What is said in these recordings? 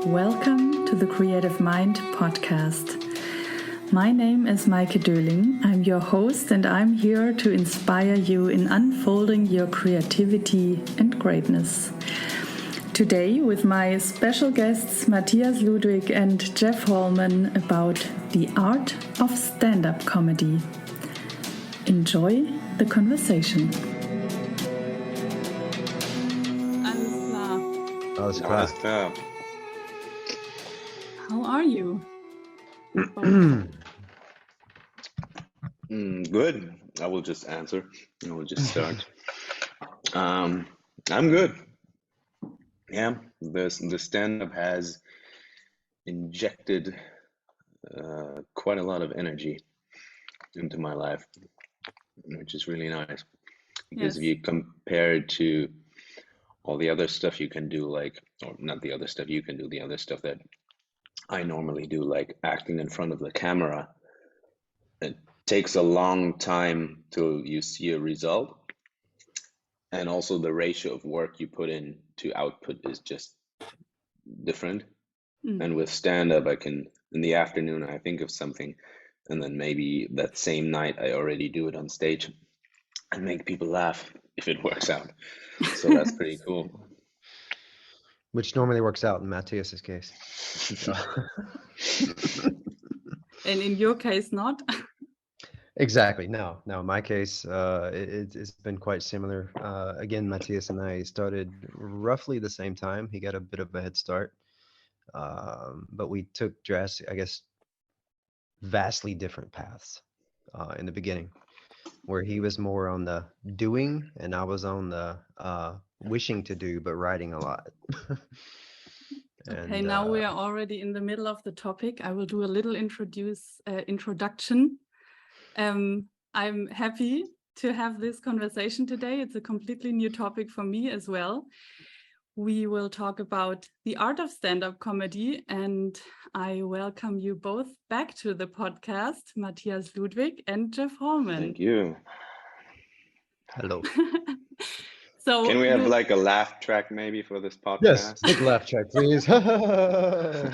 Welcome to the Creative Mind podcast. My name is Maike Döhling. I'm your host and I'm here to inspire you in unfolding your creativity and greatness. Today with my special guests Matthias Ludwig and Jeff Hallman about the art of stand-up comedy. Enjoy the conversation. Alles klar. How are you? Good. I will just answer. I will just start. I'm good. Yeah, the stand-up has injected quite a lot of energy into my life, which is really nice. Because if you compare it to all the other stuff you can do, or not the other stuff you can do, the other stuff that I normally do, like acting in front of the camera, it takes a long time till you see a result. And also the ratio of work you put in to output is just different. And with stand-up, in the afternoon, I think of something, and then maybe that same night I already do it on stage and make people laugh if it works out. So that's pretty cool. Which normally works out in Matthias's case. And in your case, not? Exactly. No. In my case, it's been quite similar. Again, Matthias and I started roughly the same time. He got a bit of a head start. But we took vastly different paths in the beginning, where he was more on the doing and I was on the wishing to do, but writing a lot. Okay, now we are already in the middle of the topic. I will do a little introduction. I'm happy to have this conversation today. It's a completely new topic for me as well. We will talk about the art of stand-up comedy, and I welcome you both back to the podcast, Matthias Ludwig and Jeff Hallman. Thank you. Hello. So can we have like a laugh track maybe for this podcast? Yes, big laugh track, please. Or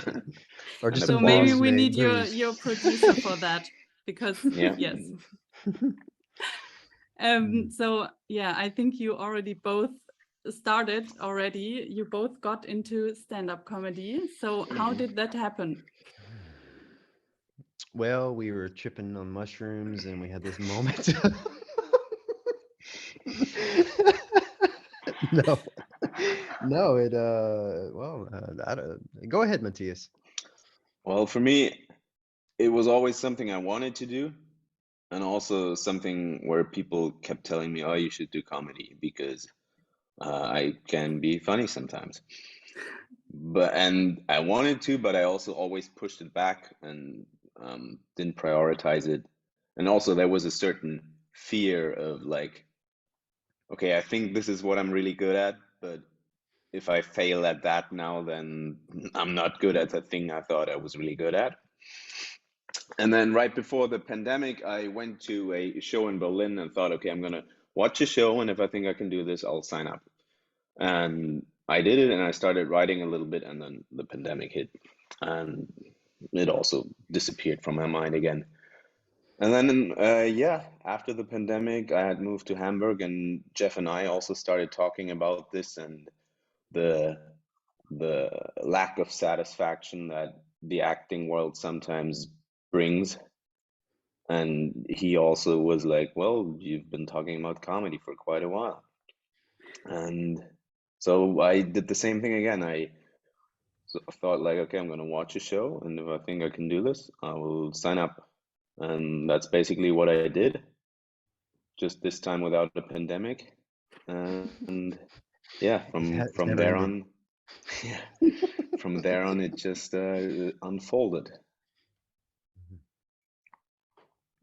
just so maybe we need your producer for that, because yes. So yeah, I think you already both started already. You both got into stand-up comedy. So how did that happen? Well, we were tripping on mushrooms and we had this moment. Go ahead, Matthias. Well, for me, it was always something I wanted to do, and also something where people kept telling me, oh, you should do comedy because I can be funny sometimes. And I wanted to, but I also always pushed it back and didn't prioritize it. And also there was a certain fear of like, okay, I think this is what I'm really good at, but if I fail at that now, then I'm not good at the thing I thought I was really good at. And then right before the pandemic, I went to a show in Berlin and thought, okay, I'm going to watch a show, and if I think I can do this, I'll sign up. And I did it, and I started writing a little bit, and then the pandemic hit, and it also disappeared from my mind again. And then, after the pandemic, I had moved to Hamburg, and Jeff and I also started talking about this and the lack of satisfaction that the acting world sometimes brings. And he also was like, well, you've been talking about comedy for quite a while. And so I did the same thing again. I thought like, okay, I'm going to watch a show, and if I think I can do this, I will sign up. And that's basically what I did, just this time without a pandemic. And yeah, from there on, it just unfolded.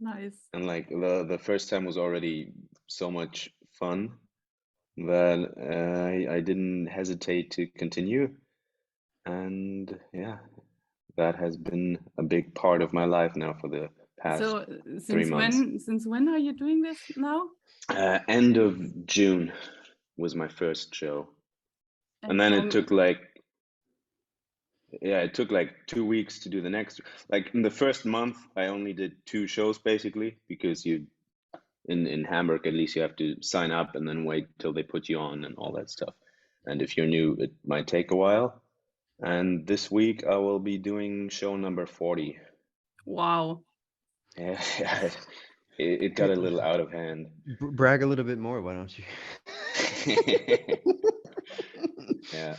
Nice. And like the first time was already so much fun that I didn't hesitate to continue. And yeah, that has been a big part of my life now for the past 3 months. Since when are you doing this now? End of June was my first show. And then it took like yeah, it took like 2 weeks to do the next. Like in the first month, I only did 2 shows basically, because in Hamburg at least you have to sign up and then wait till they put you on and all that stuff. And if you're new, it might take a while. And this week I will be doing show number 40. Wow. Yeah, it got a little out of hand. Brag a little bit more, why don't you? Yeah.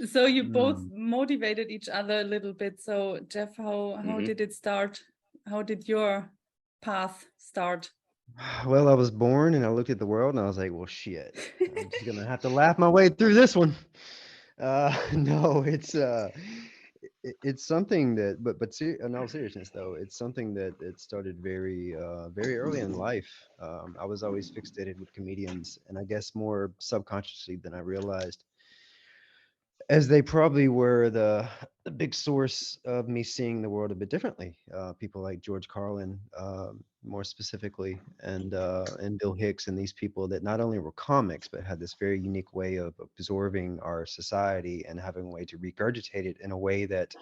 So you both motivated each other a little bit. So Jeff, how Mhm. did it start? How did your path start? Well, I was born and I looked at the world and I was like, well, shit, I'm just gonna have to laugh my way through this one. No, it's something that, but in all seriousness though, it's something that it started very very early in life. I was always fixated with comedians, and I guess more subconsciously than I realized, as they probably were the big source of me seeing the world a bit differently. People like George Carlin, more specifically, and Bill Hicks, and these people that not only were comics but had this very unique way of absorbing our society and having a way to regurgitate it in a way that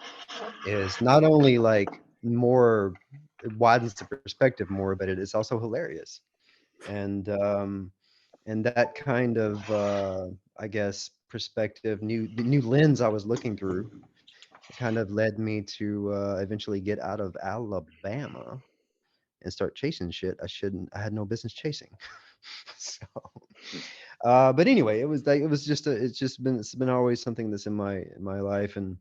is not only like more, it widens the perspective more, but it is also hilarious. And that kind of I guess perspective, the new lens I was looking through, kind of led me to eventually get out of Alabama and start chasing shit I had no business chasing. So but anyway, it was like, it's been always something that's in my life, and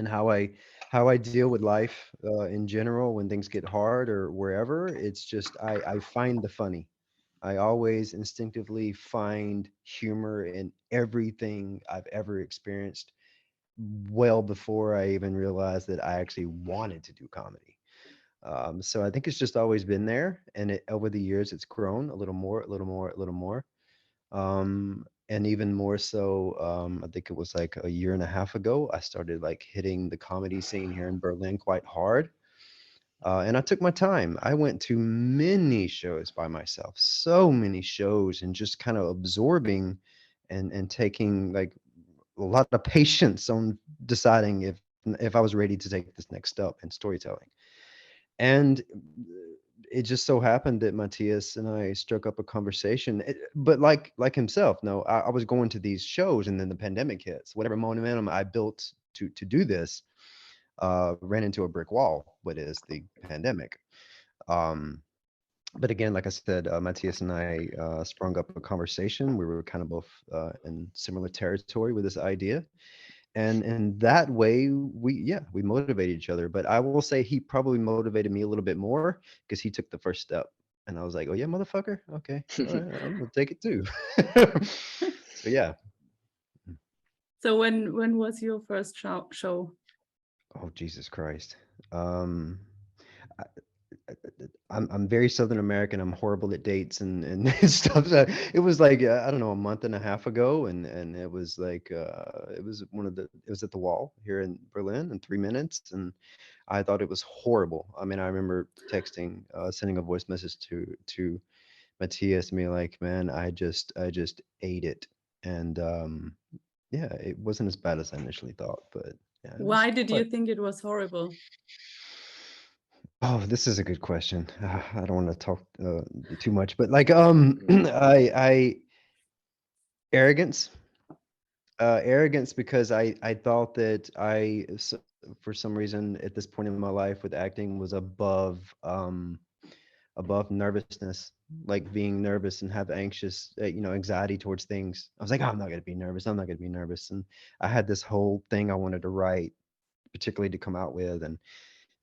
how I deal with life in general when things get hard or wherever. It's just I find the funny. I always instinctively find humor in everything I've ever experienced, well before I even realized that I actually wanted to do comedy. So I think it's just always been there, and over the years it's grown a little more, a little more, a little more. And even more so, I think it was like a year and a half ago, I started like hitting the comedy scene here in Berlin quite hard. And I took my time. I went to many shows by myself, so many shows, and just kind of absorbing and taking like a lot of patience on deciding if I was ready to take this next step in storytelling. And it just so happened that Matthias and I struck up a conversation. But like himself, no, I was going to these shows, and then the pandemic hits. Whatever momentum I built to do this ran into a brick wall, what is the pandemic. Um, but again, like I said, Matthias and I sprung up a conversation. We were kind of both in similar territory with this idea. And in that way, we motivated each other. But I will say he probably motivated me a little bit more because he took the first step. And I was like, oh, yeah, motherfucker. Okay. All right. I'm going to take it too. So, yeah. So when was your first show? Oh, Jesus Christ. I, I'm very Southern American. I'm horrible at dates and stuff. So it was like I don't know, a month and a half ago, and it was like it was at the Wall here in Berlin in 3 minutes, and I thought it was horrible. I mean, I remember texting, sending a voice message to Matthias, me like, man, I just ate it, and yeah, it wasn't as bad as I initially thought, but yeah, it was Why did you quite. think it was horrible? Oh, this is a good question. I don't want to talk too much, but like, I arrogance, arrogance, because I thought that for some reason at this point in my life with acting was above nervousness, like being nervous and have anxious, anxiety towards things. I was like, oh, I'm not gonna be nervous. I'm not gonna be nervous, and I had this whole thing I wanted to write, particularly to come out with, and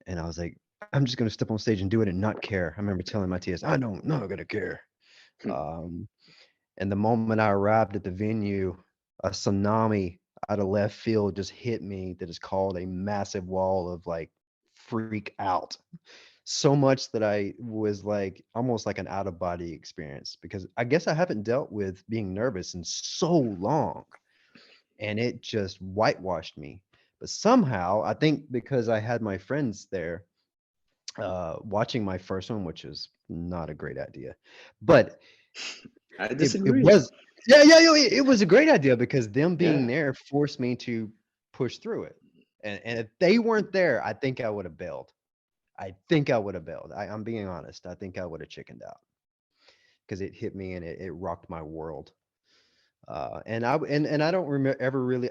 I was like, I'm just gonna step on stage and do it and not care. I remember telling Matthias, not gonna care. Um, and the moment I arrived at the venue, a tsunami out of left field just hit me that is called a massive wall of like freak out. So much that I was like almost like an out of body experience, because I guess I haven't dealt with being nervous in so long, and it just whitewashed me. But somehow, I think because I had my friends there watching my first one, which is not a great idea, but I it disagree. was, yeah, it was a great idea because them Yeah. being there forced me to push through it. And if they weren't there, I think I would have bailed. I'm being honest. I think I would have chickened out because it hit me and it rocked my world. And I don't remember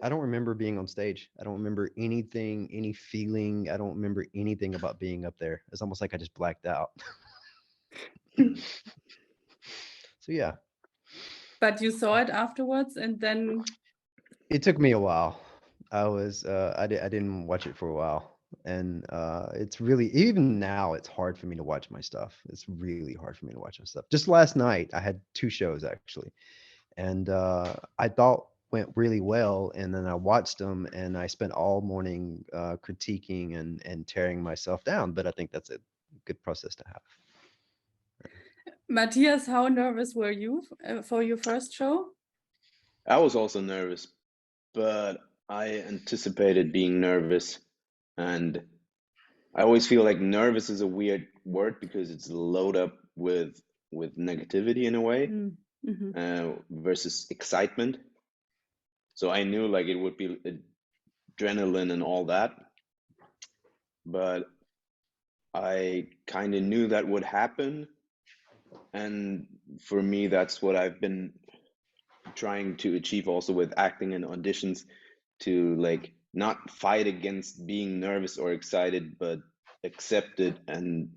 I don't remember being on stage. I don't remember anything, any feeling. I don't remember anything about being up there. It's almost like I just blacked out. So yeah. But you saw it afterwards, and then It took me a while. I didn't watch it for a while. And it's really, even now, it's hard for me to watch my stuff. It's really hard for me to watch my stuff. Just last night, I had 2 shows actually. And I thought went really well. And then I watched them and I spent all morning critiquing and tearing myself down. But I think that's a good process to have. Matthias, how nervous were you for your first show? I was also nervous, but I anticipated being nervous, and I always feel like nervous is a weird word because it's loaded up with negativity in a way, versus excitement. So I knew like it would be adrenaline and all that, but I kind of knew that would happen. And for me, that's what I've been trying to achieve also with acting and auditions, to like not fight against being nervous or excited, but accept it and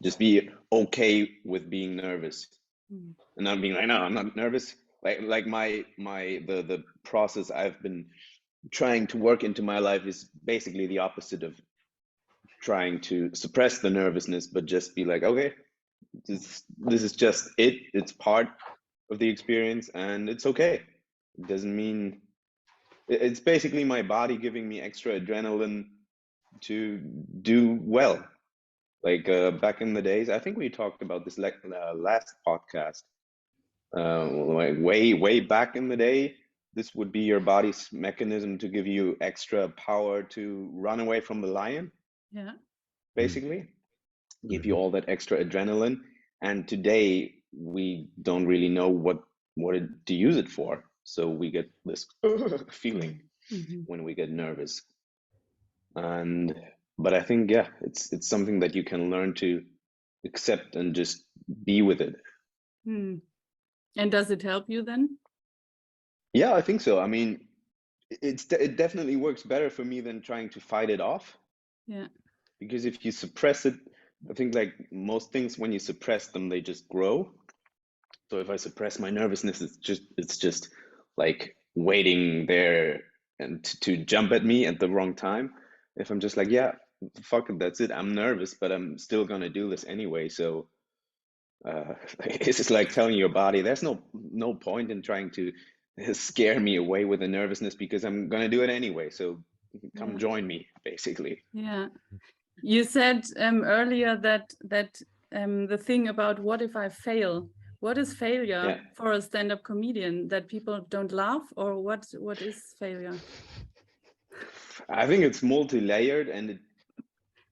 just be okay with being nervous and not being like, no, I'm not nervous. Like the process I've been trying to work into my life is basically the opposite of trying to suppress the nervousness, but just be like, okay, this is just it. It's part of the experience and it's okay. It doesn't mean, it's basically my body giving me extra adrenaline to do well. Like back in the days, I think we talked about this last podcast. Like way back in the day, this would be your body's mechanism to give you extra power to run away from the lion. Yeah. Basically, give you all that extra adrenaline. And today we don't really know what to use it for. So we get this feeling when we get nervous. But I think, yeah, it's something that you can learn to accept and just be with it. And does it help you then? Yeah, I think so. I mean, it definitely works better for me than trying to fight it off. Yeah. Because if you suppress it, I think like most things, when you suppress them, they just grow. So if I suppress my nervousness, it's just like waiting there and to jump at me at the wrong time. If I'm just like, yeah, fuck it, that's it. I'm nervous, but I'm still gonna do this anyway. So it's just like telling your body, there's no point in trying to scare me away with the nervousness because I'm gonna do it anyway. So come join me, basically. Yeah. You said earlier that the thing about what if I fail? What is failure for a stand-up comedian? That people don't laugh, or what is failure? I think it's multi-layered, and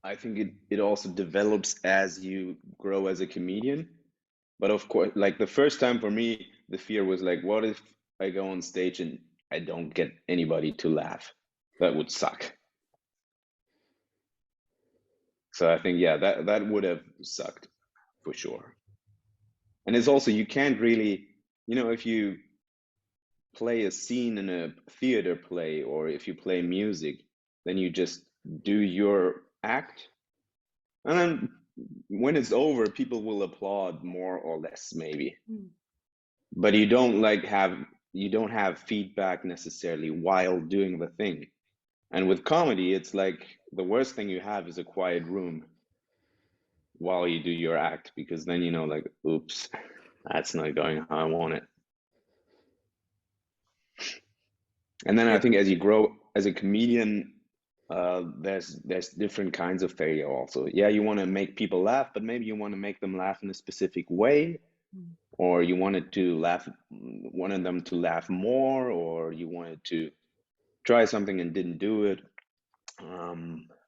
I think it also develops as you grow as a comedian. But of course, like the first time for me, the fear was like, what if I go on stage and I don't get anybody to laugh? That would suck. So I think, yeah, that would have sucked for sure. And it's also, you can't really, if you play a scene in a theater play or if you play music, then you just do your act. And then when it's over, people will applaud more or less, maybe. But you don't have feedback necessarily while doing the thing. And with comedy, it's like the worst thing you have is a quiet room while you do your act, because then like, oops, that's not going how I want it. And then I think as you grow as a comedian, there's different kinds of failure also. Yeah, you want to make people laugh, but maybe you want to make them laugh in a specific way, or you wanted them to laugh more, or you wanted to try something and didn't do it.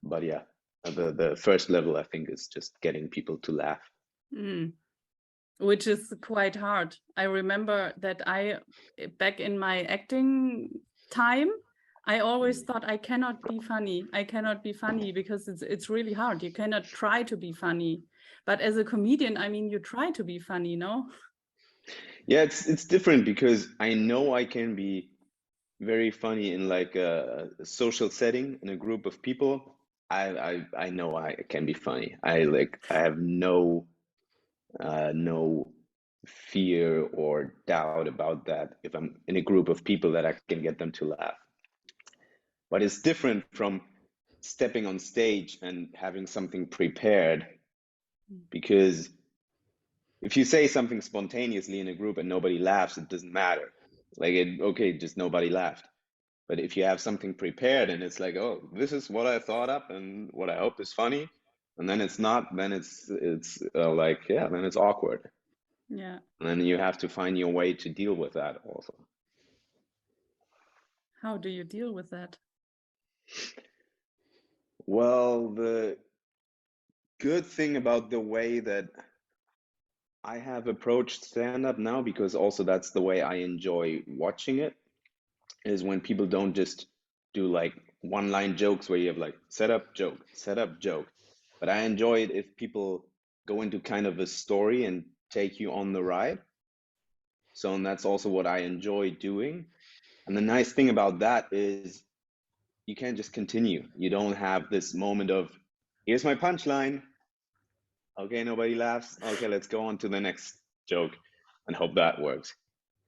But yeah, the first level, I think, is just getting people to laugh. Which is quite hard. I remember that back in my acting time, I always thought I cannot be funny. I cannot be funny because it's really hard. You cannot try to be funny. But as a comedian, I mean, you try to be funny, no? Yeah, it's different because I know I can be very funny in like a social setting in a group of people. I know I can be funny. I have no fear or doubt about that if I'm in a group of people that I can get them to laugh. But it's different from stepping on stage and having something prepared, because if you say something spontaneously in a group and nobody laughs, it doesn't matter. Okay, just nobody laughed. But if you have something prepared and it's like, oh, this is what I thought up and what I hope is funny, and then it's not, then then it's awkward. Yeah. And then you have to find your way to deal with that also. How do you deal with that? Well, the good thing about the way that I have approached stand-up now, because also that's the way I enjoy watching it, is when people don't just do like one-line jokes where you have like set up, joke. But I enjoy it if people go into kind of a story and take you on the ride. So, and that's also what I enjoy doing. And the nice thing about that is you can just continue. You don't have this moment of, here's my punchline. Okay, nobody laughs. Okay, let's go on to the next joke and hope that works.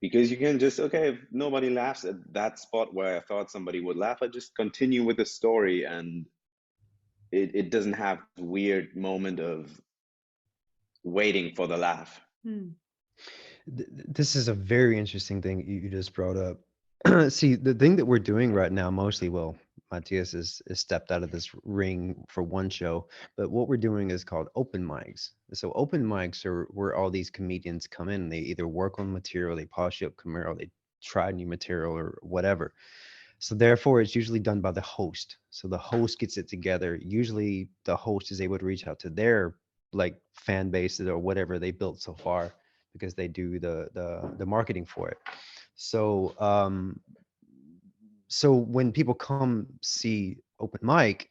Because you can just, okay, if nobody laughs at that spot where I thought somebody would laugh, I just continue with the story, and it doesn't have the weird moment of waiting for the laugh. This is a very interesting thing you just brought up. See, the thing that we're doing right now, mostly, well, Matthias is stepped out of this ring for one show, but what we're doing is called open mics. So open mics are where all these comedians come in. They either work on material, they polish up material, they try new material or whatever. So therefore, it's usually done by the host. So the host gets it together. Usually, the host is able to reach out to their like fan bases or whatever they built so far, because they do the marketing for it. So so when people come see open mic,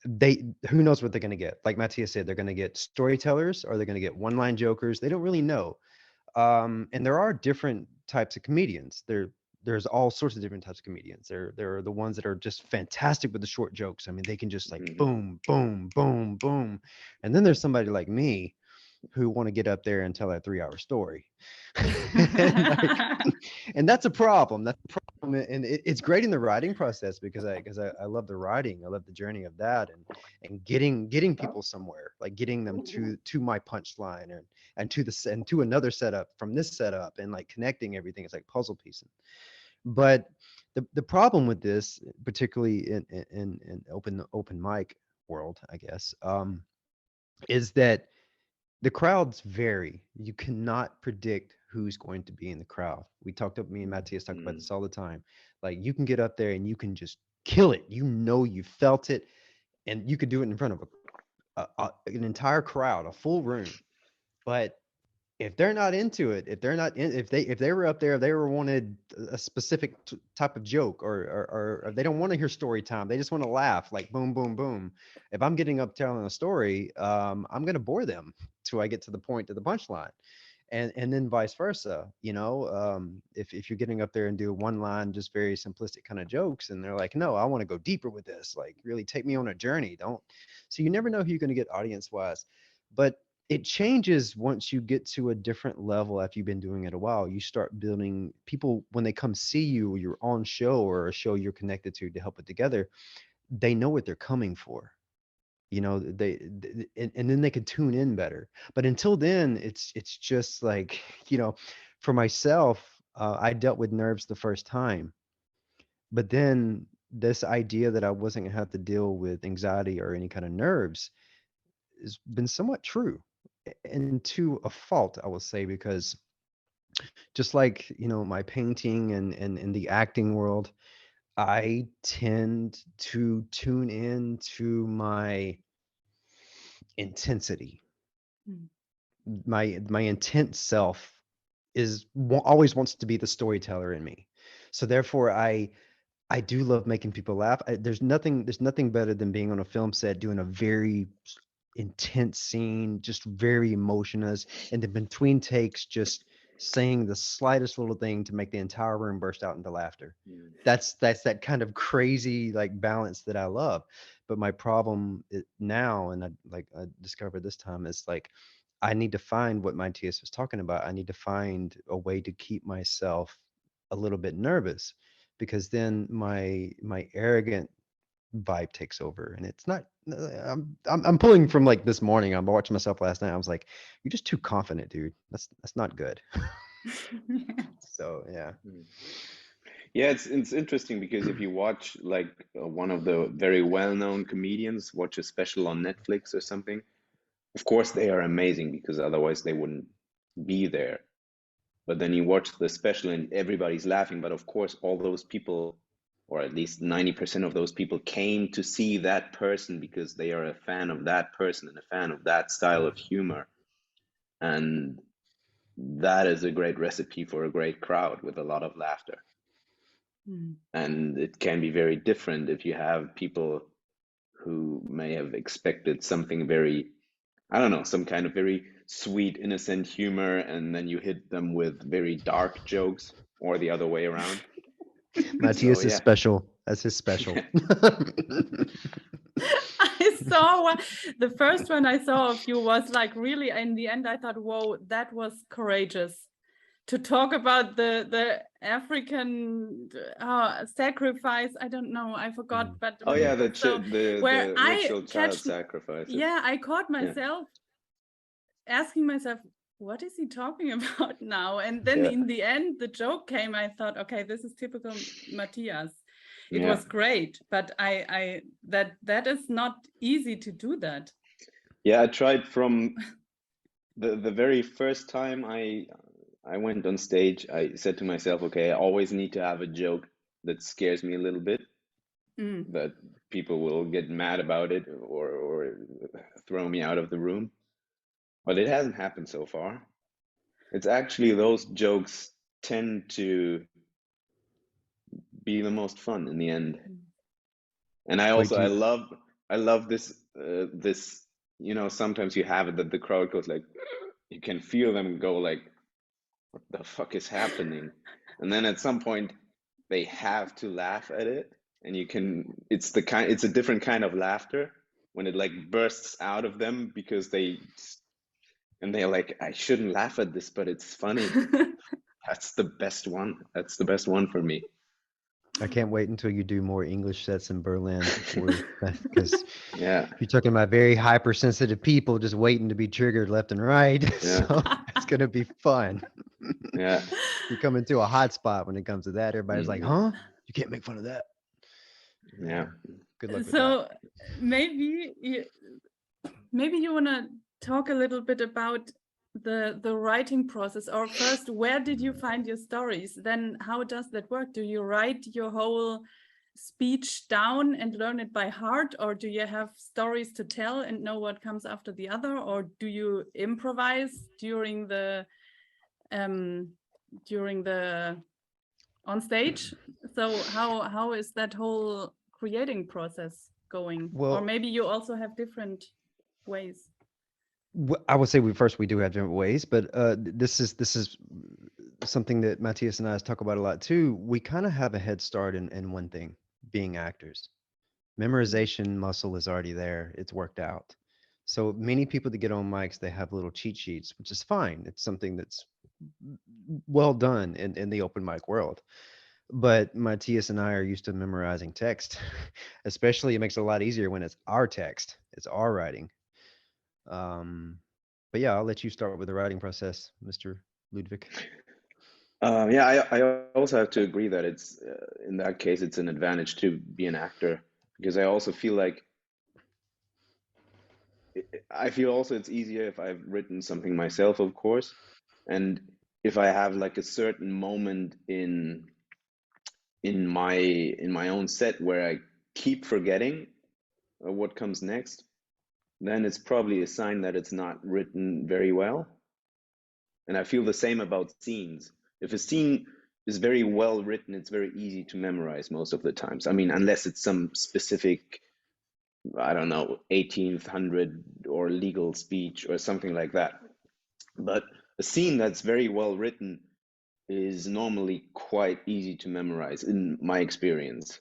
they who knows what they're going to get. Like Matthias said, they're going to get storytellers or they're going to get one-line jokers. They don't really know. And there are different types of comedians. There's all sorts of different types of comedians. There are the ones that are just fantastic with the short jokes. I mean, they can just like boom, boom, boom, boom. And then there's somebody like me who want to get up there and tell a 3-hour story. and, and that's a problem. That's a problem. And it's great in the writing process because I love the writing. I love the journey of that, and getting people somewhere, like getting them to my punchline and to another setup from this setup, and like connecting everything. It's like puzzle piecing. But the problem with this, particularly in open mic world, I guess, is that the crowds vary. You cannot predict who's going to be in the crowd. Me and Matthias talk about this all the time. Like, you can get up there and you can just kill it. You felt it, and you could do it in front of an entire crowd, a full room. But if they're not into it, if they were up there, if they were wanted a specific type of joke, or they don't want to hear story time, they just want to laugh, like boom, boom, boom. If I'm getting up telling a story, I'm gonna bore them till I get to the point of the punchline, and then vice versa. If you're getting up there and do one line, just very simplistic kind of jokes, and they're like, no, I want to go deeper with this, like really take me on a journey. Don't. So you never know who you're gonna get audience wise, but it changes once you get to a different level. After you've been doing it a while, you start building people. When they come see you, you're on show or a show you're connected to help it together, they know what they're coming for. And then they can tune in better. But until then, it's just like, for myself, I dealt with nerves the first time, but then this idea that I wasn't gonna have to deal with anxiety or any kind of nerves has been somewhat true, and to a fault, I will say, because just like, my painting and in the acting world, I tend to tune in to my intensity. My intense self always wants to be the storyteller in me. So therefore, I do love making people laugh. There's nothing better than being on a film set doing a very intense scene, just very emotionless, and then between takes, just saying the slightest little thing to make the entire room burst out into laughter. That's that kind of crazy like balance that I love. But my problem now, and I discovered this time, is like I need to find what Matthias was talking about. I need to find a way to keep myself a little bit nervous, because then my arrogant vibe takes over, and it's not. I'm pulling from like this morning. I'm watching myself last night. I was like, "You're just too confident, dude. That's not good." So yeah. Yeah, it's interesting because if you watch like one of the very well-known comedians, watch a special on Netflix or something, of course they are amazing because otherwise they wouldn't be there. But then you watch the special and everybody's laughing, but of course all those people, or at least 90% of those people, came to see that person because they are a fan of that person and a fan of that style of humor. And that is a great recipe for a great crowd with a lot of laughter. And it can be very different if you have people who may have expected something very, I don't know, some kind of very sweet, innocent humor, and then you hit them with very dark jokes, or the other way around. Matthias So is yeah. special. That's his special. I saw one, the first one I saw of you was like really, in the end I thought, whoa, that was courageous to talk about the African sacrifice. I don't know, I forgot, but Oh yeah, the so where the I ritual child catch, sacrifices. yeah, I caught myself asking myself, what is he talking about now? And then in the end, the joke came. I thought, okay, this is typical Matthias. It was great, but I that is not easy to do that. Yeah, I tried from the very first time I went on stage. I said to myself, okay, I always need to have a joke that scares me a little bit, that people will get mad about it or throw me out of the room. But it hasn't happened so far. It's actually those jokes tend to be the most fun in the end. And I also I love this this, you know, sometimes you have it that the crowd goes like, you can feel them go like, what the fuck is happening? And then at some point they have to laugh at it, and you can, it's a different kind of laughter when it like bursts out of them because they're like, I shouldn't laugh at this, but it's funny. That's the best one. That's the best one for me. I can't wait until you do more English sets in Berlin, because Yeah, you're talking about very hypersensitive people just waiting to be triggered left and right. yeah, So it's gonna be fun. yeah. You come into a hot spot when it comes to that. Everybody's like, "Huh? You can't make fun of that." Yeah. Good luck with that. So maybe you want to talk a little bit about the writing process, or first, where did you find your stories? Then how does that work? Do you write your whole speech down and learn it by heart, or do you have stories to tell and know what comes after the other, or do you improvise during the on stage? So how is that whole creating process going? Well, or maybe you also have different ways. I would say we do have different ways, but this is something that Matthias and I talk about a lot too. We kind of have a head start in one thing, being actors. Memorization muscle is already there. It's worked out. So many people that get on mics, they have little cheat sheets, which is fine. It's something that's well done in the open mic world. But Matthias and I are used to memorizing text. Especially, it makes it a lot easier when it's our text, it's our writing. But yeah, I'll let you start with the writing process, Mr. Ludwig. Yeah, I also have to agree that it's in that case it's an advantage to be an actor, because I also feel like it's easier if I've written something myself, of course, and if I have like a certain moment in my own set where I keep forgetting what comes next, then it's probably a sign that it's not written very well. And I feel the same about scenes. If a scene is very well written. It's very easy to memorize most of the times. I mean, unless it's some specific, I don't know, 1800 or legal speech or something like that. But a scene that's very well written is normally quite easy to memorize in my experience.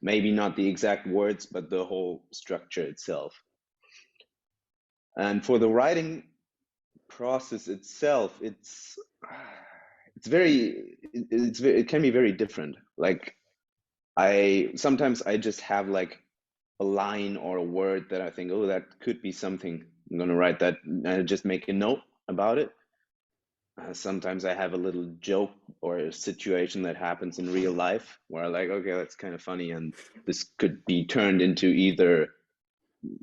Maybe not the exact words, but the whole structure itself. And for the writing process itself, it can be very different. Like sometimes I just have like a line or a word that I think, oh, that could be something. I'm gonna write that, and I just make a note about it. Sometimes I have a little joke or a situation that happens in real life where I like, okay, that's kind of funny, and this could be turned into either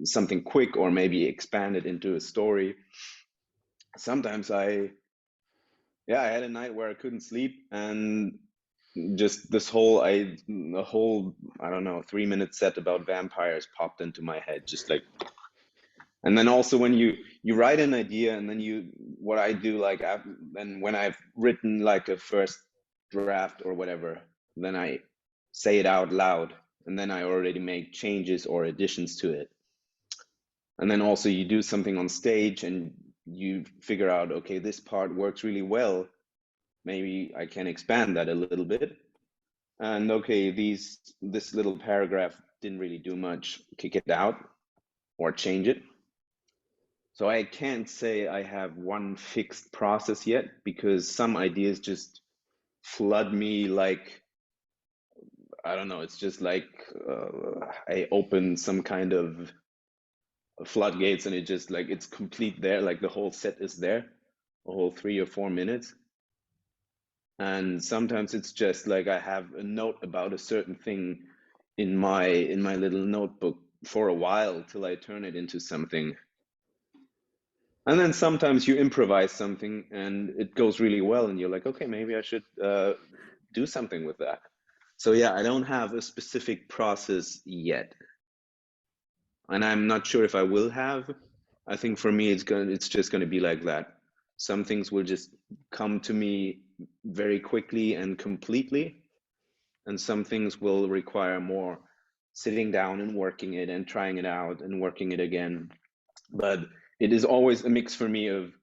something quick or maybe expanded into a story. Sometimes I had a night where I couldn't sleep, and just a whole, I don't know, 3-minute set about vampires popped into my head, just like. And then also when you write an idea, and then what I do, like, and when I've written like a first draft or whatever, then I say it out loud, and then I already make changes or additions to it. And then also you do something on stage and you figure out, okay, this part works really well. Maybe I can expand that a little bit. And okay, this little paragraph didn't really do much, kick it out or change it. So I can't say I have one fixed process yet, because some ideas just flood me like, I don't know, it's just like I open some kind of floodgates, and it just like, it's complete there, like the whole set is there, a whole 3 or 4 minutes. And sometimes it's just like I have a note about a certain thing in my little notebook for a while till I turn it into something. And then sometimes you improvise something and it goes really well, and you're like, okay, maybe I should do something with that. So yeah, I don't have a specific process yet, and I'm not sure if I will have. I think for me, it's just gonna be like that. Some things will just come to me very quickly and completely, and some things will require more sitting down and working it and trying it out and working it again. But it is always a mix for me of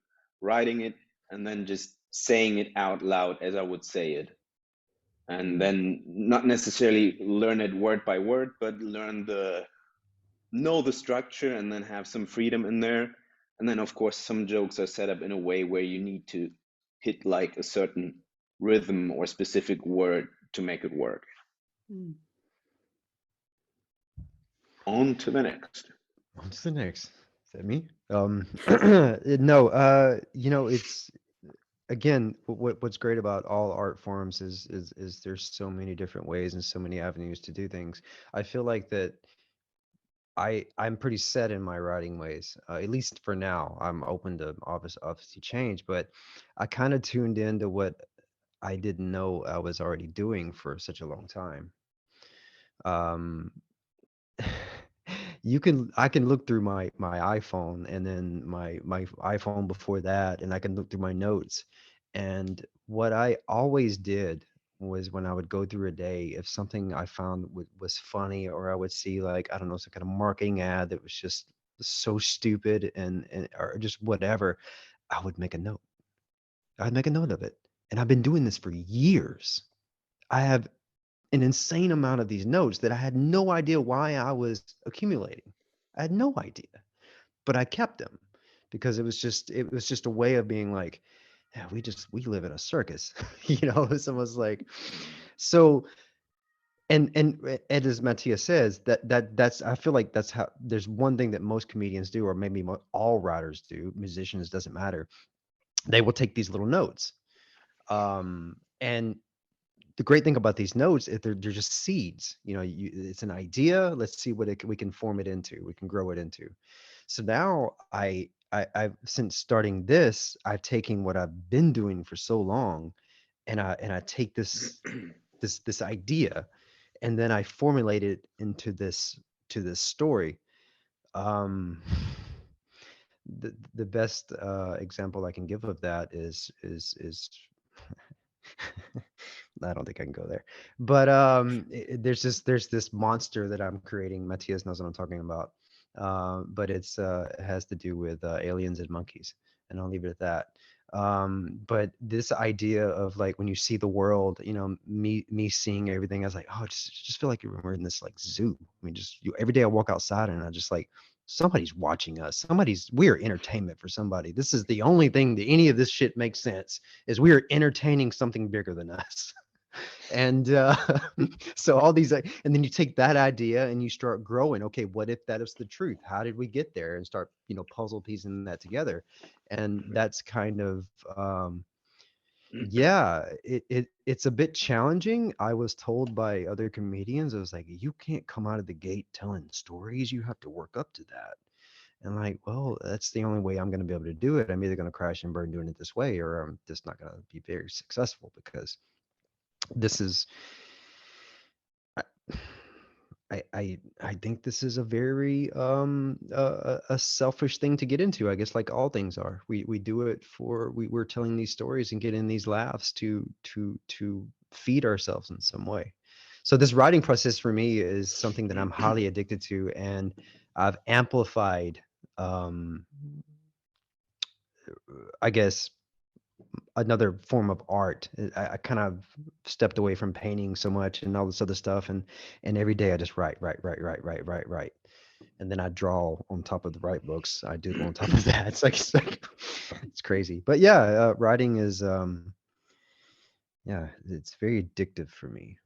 writing it and then just saying it out loud as I would say it. And then not necessarily learn it word by word, but know the structure and then have some freedom in there. And then of course some jokes are set up in a way where you need to hit like a certain rhythm or specific word to make it work. Mm. On to the next. On to the next. Is that me? No, it's again, what's great about all art forms is there's so many different ways and so many avenues to do things. I feel like that I'm pretty set in my writing ways, at least for now. I'm open to obviously change, but I kind of tuned into what I didn't know I was already doing for such a long time. Um, I can look through my iPhone and then my iPhone before that, and I can look through my notes. And what I always did was, when I would go through a day, if something I found was funny, or I would see, like, I don't know, some kind of marketing ad that was just so stupid, and or just whatever, I would make a note. I'd make a note of it. And I've been doing this for years. I have an insane amount of these notes that I had no idea why I was accumulating. I had no idea, but I kept them because it was just a way of being like, yeah, we live in a circus. It's almost like, so. And as Matthias says, that's I feel like that's how, there's one thing that most comedians do, or maybe all writers do, musicians, doesn't matter. They will take these little notes. And the great thing about these notes is they're just seeds. It's an idea. Let's see what we can form it into. We can grow it into. So now I've since starting this, I've taken what I've been doing for so long, and I take this idea, and then I formulate it into this story. Um, the best example I can give of that is I don't think I can go there. But there's this monster that I'm creating. Matthias knows what I'm talking about. But it has to do with aliens and monkeys, and I'll leave it at that. But this idea of like when you see the world, me seeing everything, I was like, oh, just feel like we're in this like zoo. I mean, every day I walk outside and I just like somebody's watching us. We're entertainment for somebody. This is the only thing that any of this shit makes sense is we are entertaining something bigger than us. And so all these, and then you take that idea and you start growing. Okay, what if that is the truth? How did we get there? And start, puzzle piecing that together. And that's kind of, yeah, it's a bit challenging. I was told by other comedians, I was like, you can't come out of the gate telling stories. You have to work up to that. And like, well, that's the only way I'm going to be able to do it. I'm either going to crash and burn doing it this way, or I'm just not going to be very successful, because this is, I think this is a very a selfish thing to get into. I guess like all things are. We do it for we're telling these stories and getting these laughs to feed ourselves in some way. So this writing process for me is something that I'm highly addicted to, and I've amplified I guess another form of art. I kind of stepped away from painting so much and all this other stuff, and every day I just write, and then I draw on top of the write books. I doodle on top of that. It's like it's crazy. But yeah, writing is yeah, it's very addictive for me.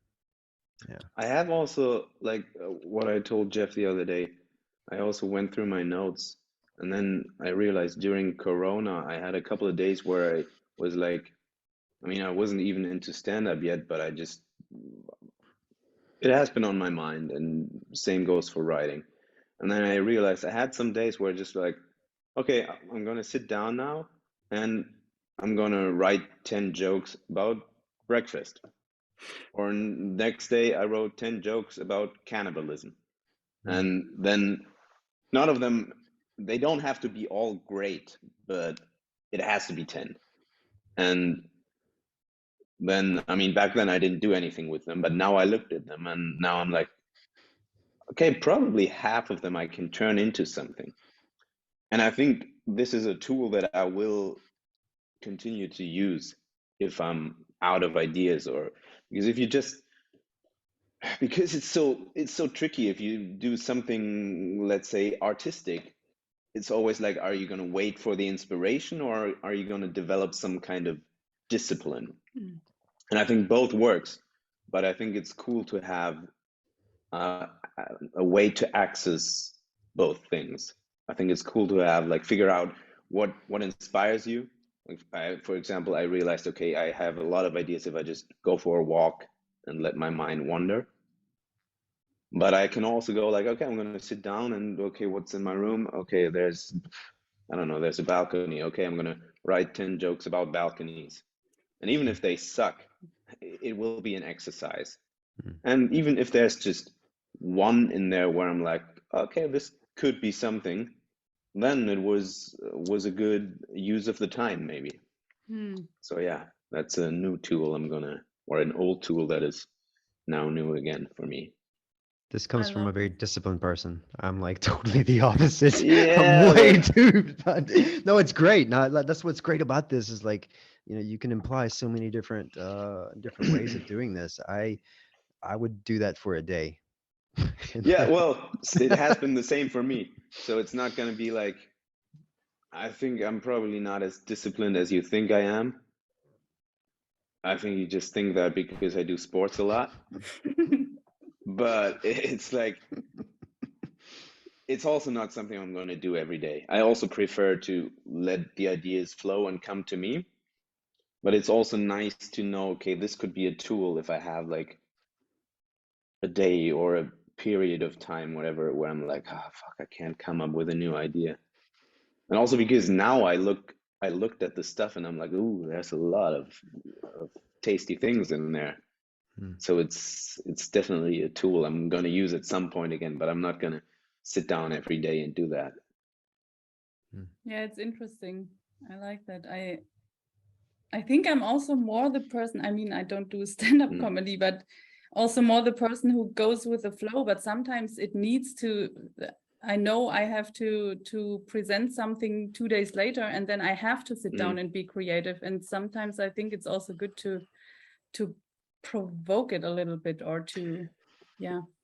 Yeah. I have also, like what I told Jeff the other day, I also went through my notes, and then I realized during Corona, I had a couple of days where I was like, I mean, I wasn't even into stand-up yet, but it has been on my mind, and same goes for writing. And then I realized I had some days where just like, okay, I'm gonna sit down now, and I'm gonna write 10 jokes about breakfast. Or next day I wrote 10 jokes about cannibalism. And then none of them, they don't have to be all great, but it has to be 10. And then, I mean, back then I didn't do anything with them, but now I looked at them and now I'm like, okay, probably half of them I can turn into something. And I think this is a tool that I will continue to use if I'm out of ideas, or because if you just, because it's so tricky if you do something, let's say artistic, it's always like, are you going to wait for the inspiration, or are you going to develop some kind of discipline? And I think both works, but I think it's cool to have a way to access both things. I think it's cool to have, like, figure out what inspires you. Like for example, I realized, okay, I have a lot of ideas if I just go for a walk and let my mind wander. But I can also go like, okay, I'm going to sit down and, okay, what's in my room? Okay, there's, I don't know, there's a balcony. Okay, I'm going to write 10 jokes about balconies. And even if they suck, it will be an exercise. And even if there's just one in there where I'm like, okay, this could be something, then it was a good use of the time, maybe. So yeah, that's a new tool or an old tool that is now new again for me. This comes from a very disciplined person. I'm like totally the opposite. Yeah, I'm way too fun. No, it's great. No, that's what's great about this is like, you can imply so many different ways of doing this. I would do that for a day. Yeah, well, it has been the same for me. So it's not going to be like, I think I'm probably not as disciplined as you think I am. I think you just think that because I do sports a lot. But it's like, it's also not something I'm going to do every day. I also prefer to let the ideas flow and come to me. But it's also nice to know, okay, this could be a tool if I have like a day or a period of time, whatever, where I'm like, ah, fuck, I can't come up with a new idea. And also because now I looked at the stuff and I'm like, ooh, there's a lot of tasty things in there. So it's definitely a tool I'm going to use at some point again, but I'm not going to sit down every day and do that. Yeah, it's interesting. I like that. I think I'm also more the person, I mean, I don't do stand-up comedy, but also more the person who goes with the flow, but sometimes it needs to, I know I have to present something 2 days later, and then I have to sit down and be creative. And sometimes I think it's also good to provoke it a little bit, or to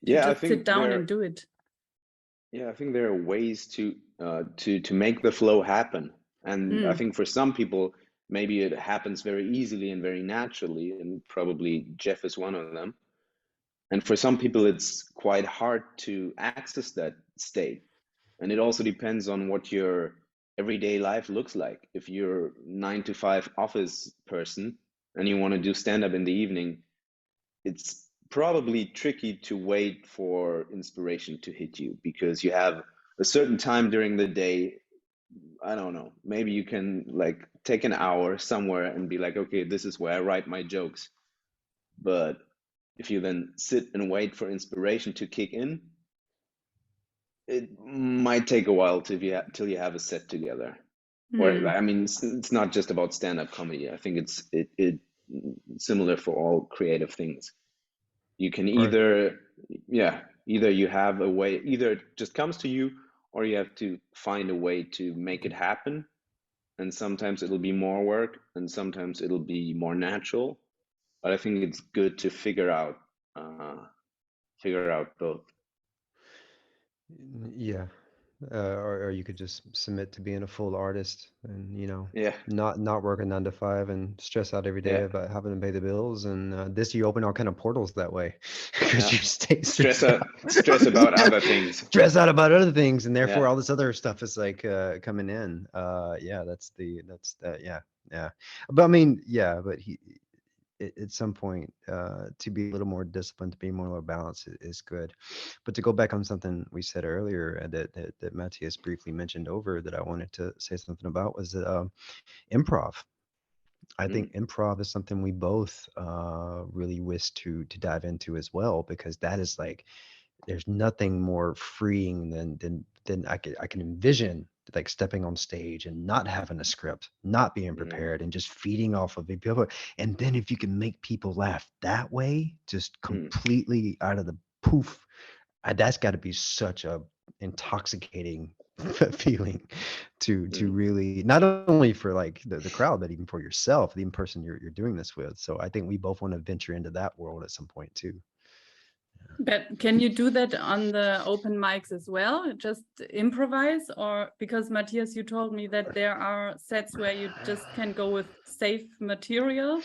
just sit down and do it. Yeah, I think there are ways to make the flow happen. And I think for some people, maybe it happens very easily and very naturally, and probably Jeff is one of them. And for some people, it's quite hard to access that state. And it also depends on what your everyday life looks like. If you're 9 to 5 office person and you want to do stand-up in the evening, it's probably tricky to wait for inspiration to hit you, because you have a certain time during the day. I don't know, maybe you can like take an hour somewhere and be like, okay, this is where I write my jokes. But if you then sit and wait for inspiration to kick in, it might take a while till you have a set together. Or I mean, it's not just about stand-up comedy. I think it's similar for all creative things. You can either you have a way, either it just comes to you, or you have to find a way to make it happen. And sometimes it'll be more work, and sometimes it'll be more natural. But I think it's good to figure out both. Yeah. Or you could just submit to being a full artist and, Yeah, not work a 9 to 5 and stress out every day yeah, about having to pay the bills. And you open all kind of portals that way because yeah. you stay Stress stressed out. stress about Yeah. other things. Stress out about other things, and therefore Yeah. all this other stuff is like coming in. Yeah, that's that. Yeah. But I mean, yeah, but at some point, to be a little more disciplined, to be more balanced is good. But to go back on something we said earlier, that Matthias briefly mentioned over, that I wanted to say something about, was that improv. I think improv is something we both really wish to dive into as well, because that is like, there's nothing more freeing than I can envision, like stepping on stage and not having a script, not being prepared, and just feeding off of people. And then if you can make people laugh that way, just completely out of the poof, that's got to be such a intoxicating feeling to really, not only for like the crowd, but even for yourself, the person you're doing this with. So I think we both want to venture into that world at some point too. But can you do that on the open mics as well? Just improvise? Or because Matthias, you told me that there are sets where you just can go with safe material.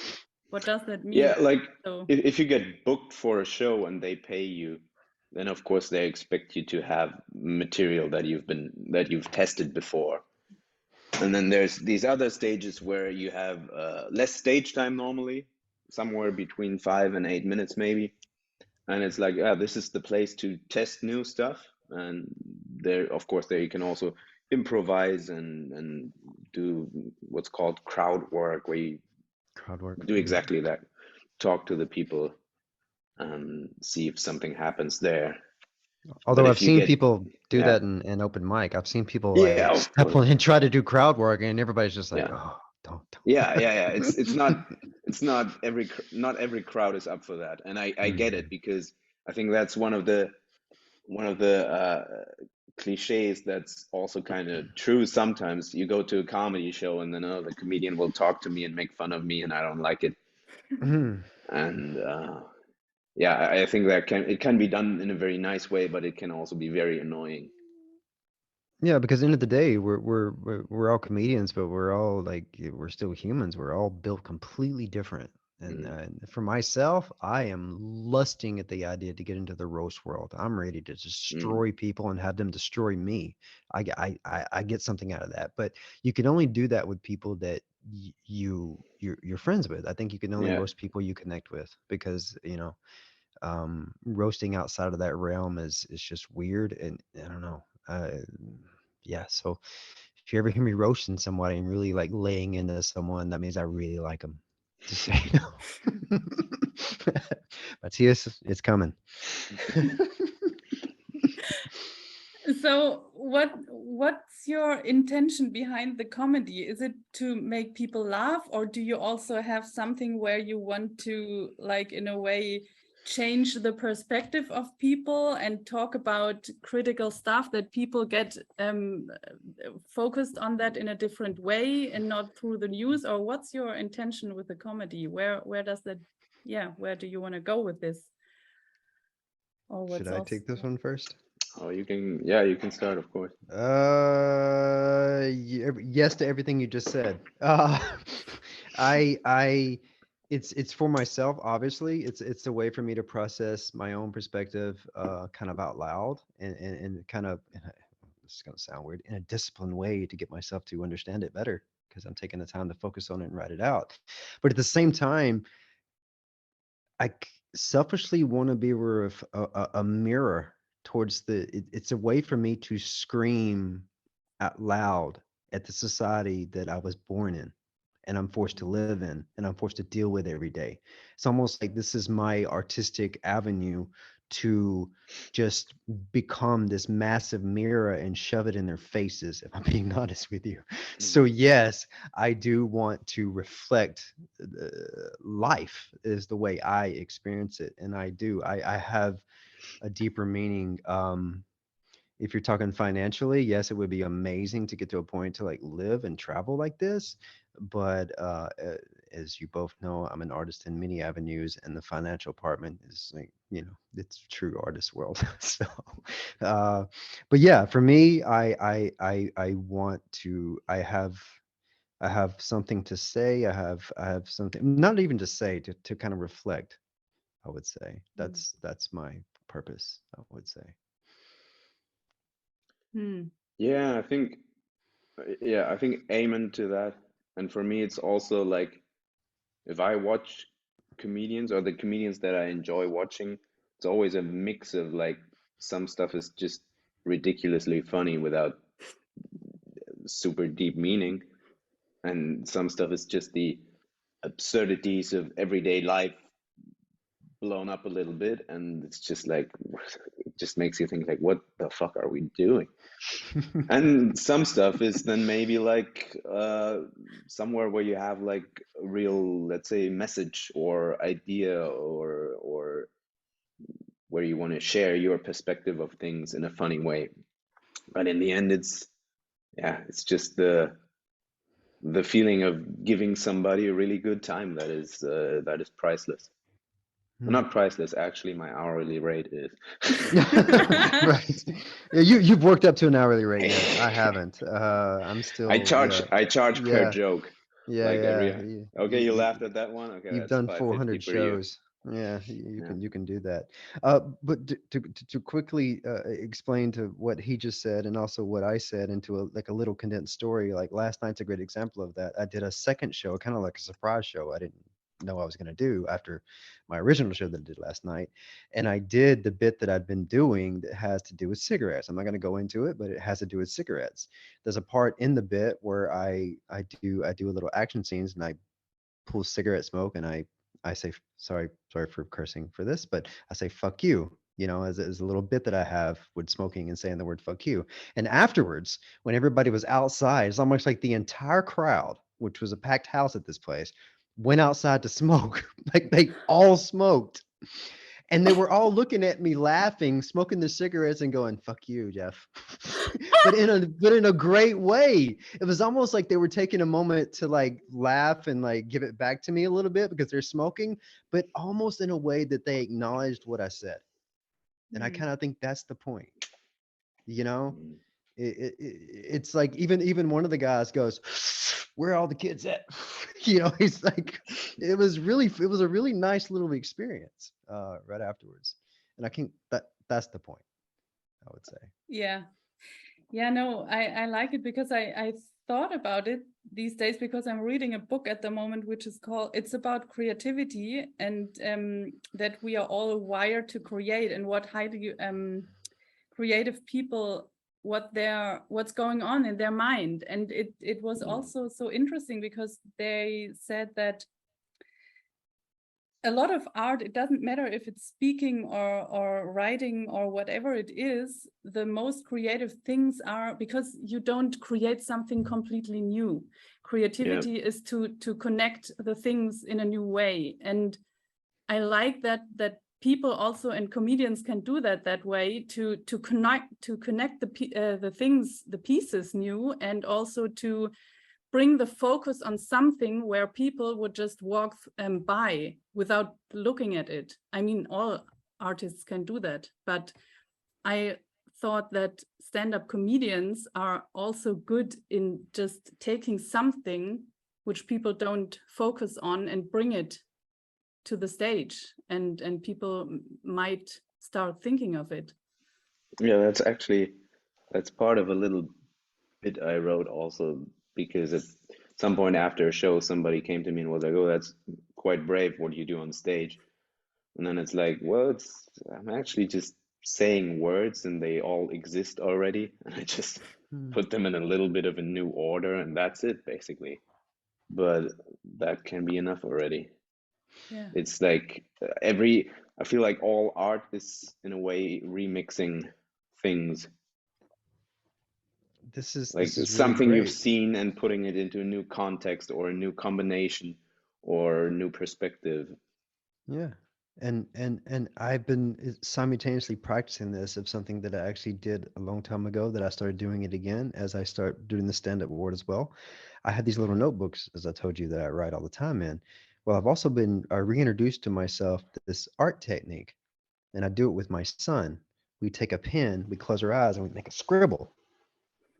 What does that mean? Yeah, like if you get booked for a show and they pay you, then of course they expect you to have material that you've tested before. And then there's these other stages where you have less stage time normally, somewhere between 5 and 8 minutes maybe. And it's like, this is the place to test new stuff. And there, of course, there you can also improvise and do what's called crowd work, where you do exactly that. Talk to the people and see if something happens there. Although I've seen people do that in open mic. I've seen people like step on and try to do crowd work, and everybody's just like, oh, don't. Yeah. It's not every crowd is up for that, and I get it, because I think that's one of the cliches that's also kind of true. Sometimes you go to a comedy show and then the comedian will talk to me and make fun of me, and I don't like it. And I think that it can be done in a very nice way, but it can also be very annoying. Yeah, because at the end of the day, we're all comedians, but we're all like, we're still humans. We're all built completely different. And for myself, I am lusting at the idea to get into the roast world. I'm ready to destroy people and have them destroy me. I get something out of that. But you can only do that with people that you're friends with. I think you can only roast people you connect with, because roasting outside of that realm is just weird, and I don't know. So if you ever hear me roasting somebody and really like laying into someone, that means I really like them. Just say no. Matthias, it's coming. So what's your intention behind the comedy? Is it to make people laugh, or do you also have something where you want to, like, in a way, change the perspective of people and talk about critical stuff that people get focused on that in a different way and not through the news? Or what's your intention with the comedy? Where does that, where do you want to go with this? Or Should what's I also, take this one first? Oh, you can start, of course. Yes to everything you just said. It's for myself, obviously. It's a way for me to process my own perspective, kind of out loud, and kind of, this is gonna sound weird, in a disciplined way to get myself to understand it better, because I'm taking the time to focus on it and write it out. But at the same time, selfishly want to be a mirror towards it's a way for me to scream out loud at the society that I was born in and I'm forced to live in and I'm forced to deal with every day. It's almost like this is my artistic avenue to just become this massive mirror and shove it in their faces, if I'm being honest with you. So yes, I do want to reflect life is the way I experience it. And I have a deeper meaning. If you're talking financially, yes, it would be amazing to get to a point to like live and travel like this. But as you both know, I'm an artist in many avenues, and the financial department is like, it's true artist world. So, but yeah, for me, I want to. I have something to say. I have something, not even to say, to kind of reflect. I would say that's my purpose, I would say. Yeah, I think amen to that. And for me, it's also like if I watch comedians or the comedians that I enjoy watching, it's always a mix of like some stuff is just ridiculously funny without super deep meaning, and some stuff is just the absurdities of everyday life blown up a little bit, and it's just like it just makes you think like, what the fuck are we doing? And some stuff is then maybe like somewhere where you have like a real, let's say, message or idea, or where you want to share your perspective of things in a funny way. But in the end, it's just the feeling of giving somebody a really good time that is priceless. Well, not priceless, actually, my hourly rate is. Right. Yeah, you've worked up to an hourly rate yet. I haven't. I'm I still, charge yeah. I charge per Yeah. joke. Yeah, Like yeah. every okay, you laughed at that one. Okay, You've that's done 550 400 for you. shows. Yeah, you Yeah. can do that. But to quickly explain to what he just said and also what I said into a little condensed story. Like last night's a great example of that. I did a second show, kind of like a surprise show. I didn't know I was going to do after my original show that I did last night, and I did the bit that I'd been doing that has to do with cigarettes. I'm not going to go into it, but it has to do with cigarettes. There's a part in the bit where I do a little action scenes, and I pull cigarette smoke, and I say, sorry for cursing for this, but I say fuck you, as a little bit that I have with smoking and saying the word fuck you. And afterwards, when everybody was outside, it's almost like the entire crowd, which was a packed house at this place, went outside to smoke. Like they all smoked. And they were all looking at me laughing, smoking their cigarettes and going, fuck you, Jeff. but in a great way. It was almost like they were taking a moment to like laugh and like give it back to me a little bit because they're smoking, but almost in a way that they acknowledged what I said. And I kind of think that's the point. It's like even one of the guys goes, where are all the kids at? He's like, it was a really nice little experience right afterwards. And I think that's the point, I would say. No, I like it because I thought about it these days because I'm reading a book at the moment which is it's about creativity, and that we are all wired to create, and what creative people, what's going on in their mind. And it was also so interesting because they said that a lot of art, it doesn't matter if it's speaking or writing or whatever it is, the most creative things are because you don't create something completely new. Creativity is to connect the things in a new way. And I like that people also, and comedians can do that way, to connect the things, the pieces new, and also to bring the focus on something where people would just walk by without looking at it. I mean, all artists can do that, but I thought that stand-up comedians are also good in just taking something which people don't focus on and bring it to the stage, and people might start thinking of it. Yeah, that's part of a little bit I wrote also, because at some point after a show, somebody came to me and was like, "Oh, that's quite brave what you do on stage." And then it's like, well, I'm actually just saying words and they all exist already, and I just put them in a little bit of a new order, and that's it basically. But that can be enough already. Yeah. It's like I feel like all art is in a way remixing things. This is Like really something you've great. seen and putting it into a new context or a new combination or new perspective. Yeah. And I've been simultaneously practicing this of something that I actually did a long time ago, that I started doing it again as I start doing the stand-up ward as well. I have these little notebooks, as I told you, that I write all the time in. Well, I've also been reintroduced to myself this art technique, and I do it with my son. We take a pen, we close our eyes, and we make a scribble.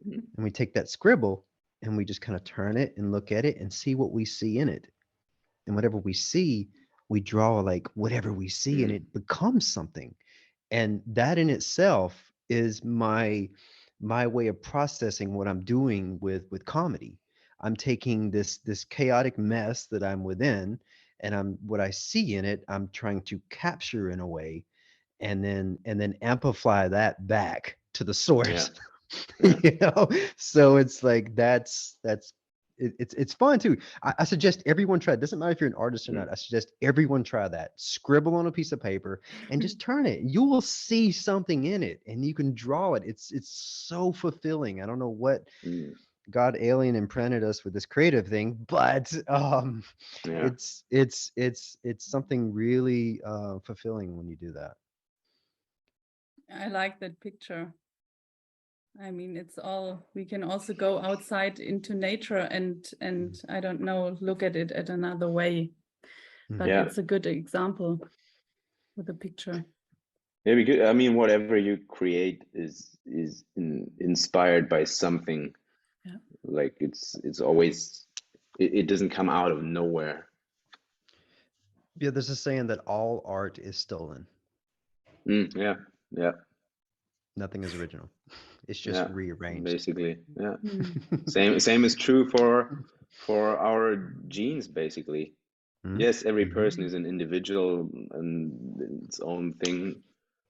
And we take that scribble and we just kind of turn it and look at it and see what we see in it. And whatever we see, we draw like whatever we see, and it becomes something. And that in itself is my way of processing what I'm doing with comedy. I'm taking this chaotic mess that I'm within, and what I see in it, I'm trying to capture in a way, and then amplify that back to the source. Yeah. So it's like it's fun too. I suggest everyone try it. Doesn't matter if you're an artist or not. I suggest everyone try that. Scribble on a piece of paper and just turn it. You will see something in it, and you can draw it. It's so fulfilling. I don't know what God alien imprinted us with this creative thing, but Yeah. it's something really fulfilling when you do that. I like that picture. I mean, it's all, we can also go outside into nature and I don't know, look at it at another way. But it's a good example with a picture. Yeah, because I mean, whatever you create is inspired by something. Yeah. Like it's always, it doesn't come out of nowhere. Yeah, there's a saying that all art is stolen. Yeah. Nothing is original. It's just rearranged. Basically, yeah. Same is true for our genes, basically. Yes, every person is an individual and its own thing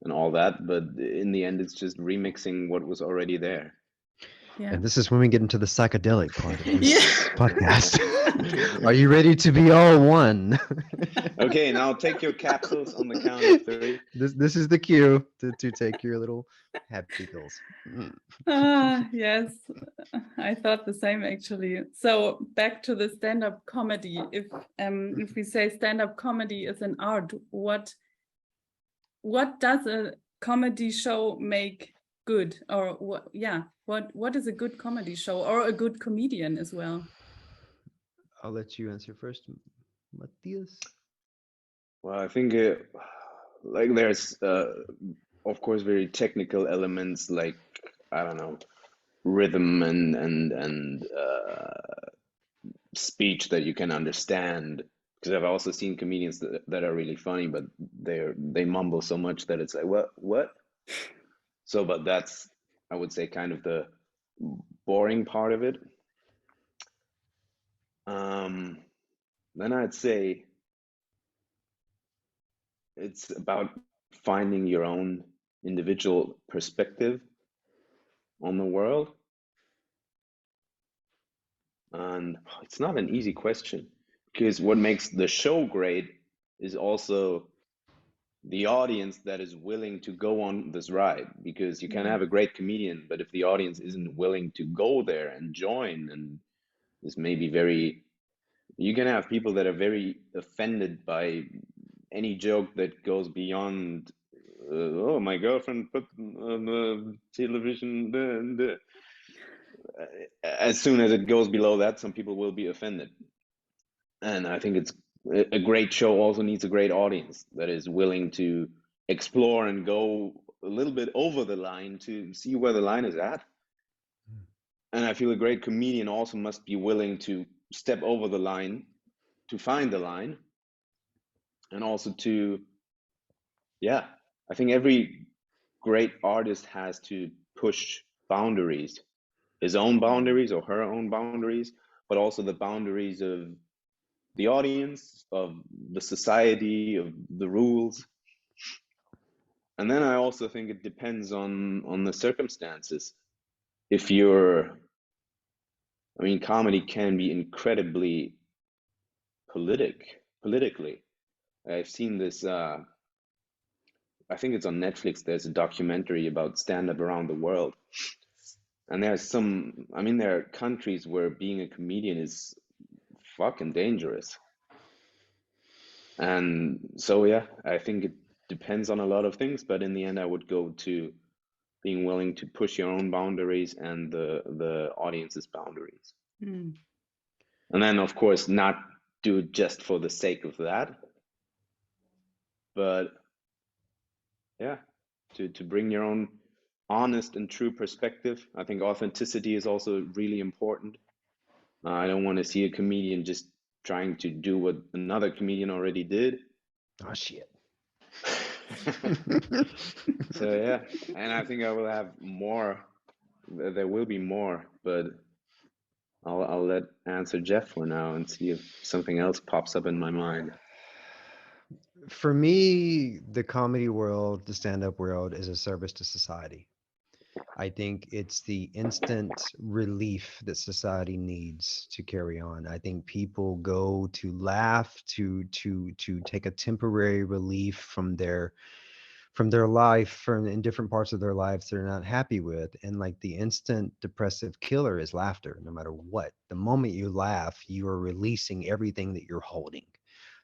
and all that, but in the end, it's just remixing what was already there. Yeah. And this is when we get into the psychedelic part of this podcast. Are you ready to be all one? Okay, now take your capsules on the count of 3. This is the cue to take your little happy pills. Yes, I thought the same actually. So back to the stand-up comedy. If we say stand-up comedy is an art, what does a comedy show make good? Or what is a good comedy show, or a good comedian as well? I'll let you answer first, Matthias. Well, I think like there's of course very technical elements, like I don't know, rhythm and speech that you can understand. Because I've also seen comedians that are really funny, but they mumble so much that it's like what? So, but that's, I would say, kind of the boring part of it. Then I'd say it's about finding your own individual perspective on the world. And it's not an easy question, because what makes the show great is also the audience that is willing to go on this ride, because you can have a great comedian, but if the audience isn't willing to go there and join, and is maybe very, you can have people that are very offended by any joke that goes beyond oh, my girlfriend put on the television as soon as it goes below that, some people will be offended. And I think it's a great show also needs a great audience that is willing to explore and go a little bit over the line to see where the line is at. And I feel a great comedian also must be willing to step over the line to find the line, and also to, yeah, I think every great artist has to push boundaries, his own boundaries or her own boundaries, but also the boundaries of the audience, of the society, of the rules. And then I also think it depends on the circumstances. If you're, I mean, comedy can be incredibly politically. I've seen this, I think it's on Netflix, there's a documentary about stand-up around the world. And there's some, I mean, there are countries where being a comedian is fucking dangerous. And so, yeah, I think it depends on a lot of things, but in the end, I would go to being willing to push your own boundaries and the audience's boundaries. And then, of course, not do it just for the sake of that, but yeah, to bring your own honest and true perspective. I think authenticity is also really important. I don't want to see a comedian just trying to do what another comedian already did. Oh shit. So yeah, and I think I will have more. There will be more, but I'll let answer Jeff for now and see if something else pops up in my mind. For me, the comedy world, the stand-up world, is a service to society. I think it's the instant relief that society needs to carry on. I think people go to laugh, to take a temporary relief from their life, from in different parts of their lives they're not happy with. And like the instant depressive killer is laughter, no matter what. The moment you laugh, you are releasing everything that you're holding.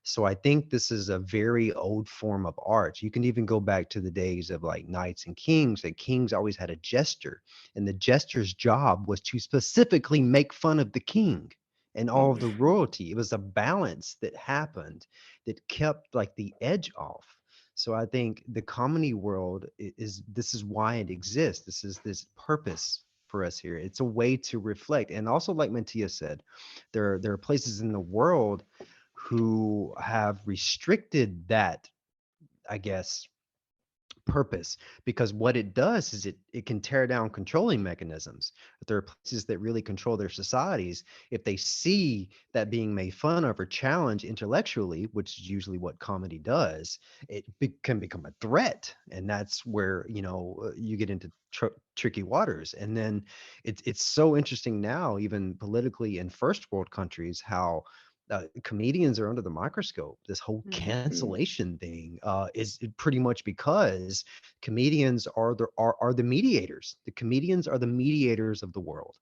So I think this is a very old form of art. You can even go back to the days of like knights and kings. The kings always had a jester, and the jester's job was to specifically make fun of the king and all of the royalty. It was a balance that happened that kept like the edge off. So I think the comedy world is this is why it exists. This is this purpose for us here. It's a way to reflect. And also, like Matthias said, there are places in the world who have restricted that, I guess, purpose, because what it does is it can tear down controlling mechanisms. If there are places that really control their societies, if they see that being made fun of or challenged intellectually, which is usually what comedy does, can become a threat. And that's where, you get into tricky waters. And then it's so interesting now, even politically in first world countries, how comedians are under the microscope. This whole cancellation thing is pretty much because comedians are the mediators. The comedians are the mediators of the world.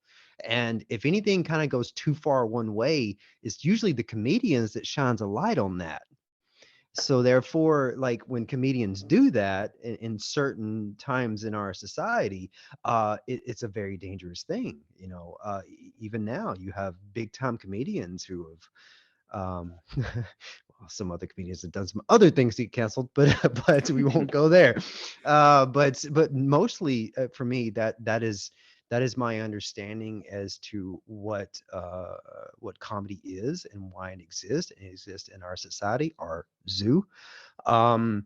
And if anything kind of goes too far one way, it's usually the comedians that shines a light on that. So therefore, like when comedians do that in certain times in our society, it's a very dangerous thing. Even now you have big time comedians who have well, some other comedians have done some other things to get canceled, but we won't go there. But mostly for me, that is my understanding as to what comedy is and why it exists. And it exists in our society, our zoo. And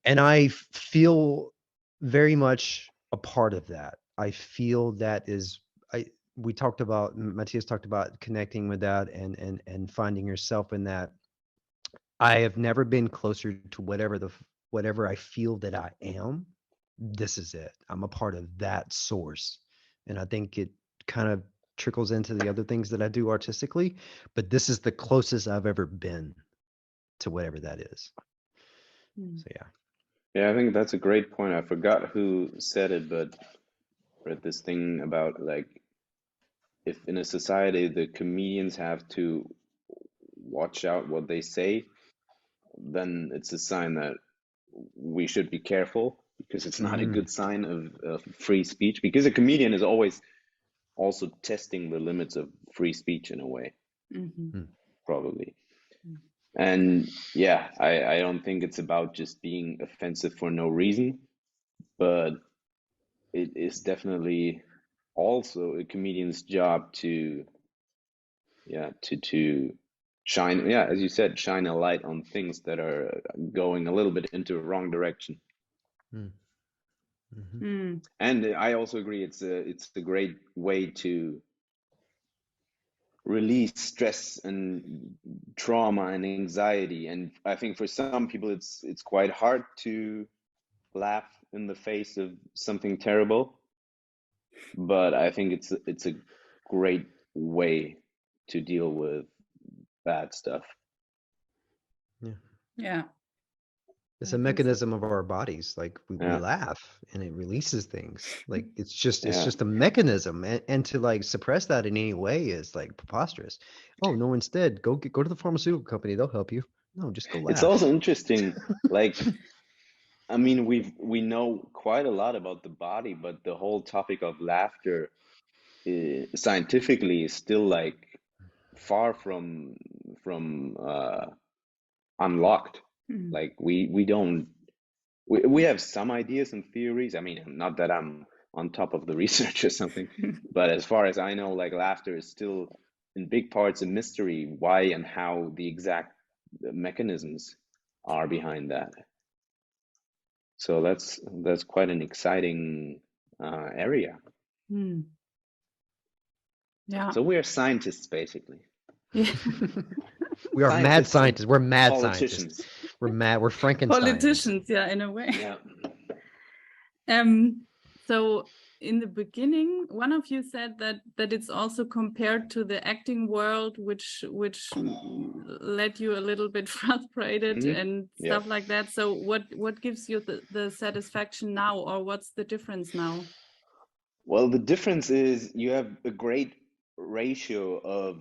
I feel very much a part of that. I feel that is Matthias talked about connecting with that and finding yourself in that. I have never been closer to whatever I feel that I am. This is it. I'm a part of that source. And I think it kind of trickles into the other things that I do artistically, but this is the closest I've ever been. to whatever that is. So Yeah, I think that's a great point. I forgot who said it, but read this thing about like if in a society the comedians have to watch out what they say, then it's a sign that we should be careful because it's not a good sign of free speech, because a comedian is always also testing the limits of free speech in a way, probably. And yeah, I don't think it's about just being offensive for no reason, but it is definitely also a comedian's job to shine, as you said, shine a light on things that are going a little bit into the wrong direction. And I also agree it's a great way to release stress and trauma and anxiety. And I think for some people it's quite hard to laugh in the face of something terrible, but I think it's a great way to deal with bad stuff. Yeah. It's a mechanism of our bodies. Like we laugh and it releases things. Like it's just a mechanism, and to like suppress that in any way is like preposterous. Oh no, instead go to the pharmaceutical company, they'll help you. No, just go laugh. It's also interesting, like I mean we know quite a lot about the body, but the whole topic of laughter scientifically is still like far from unlocked. Like we have some ideas and theories. I mean, not that I'm on top of the research or something, but as far as I know, like laughter is still in big parts a mystery, why and how the exact mechanisms are behind that. So that's quite an exciting area. Yeah. So we are scientists, basically. Yeah. We are mad scientists. We're mad politicians. scientists. We're mad. We're Frankenstein. Politicians, yeah, in a way. Yeah. So in the beginning, one of you said that it's also compared to the acting world, which led you a little bit frustrated and stuff like that. So what gives you the satisfaction now, or what's the difference now? Well, the difference is you have a great ratio of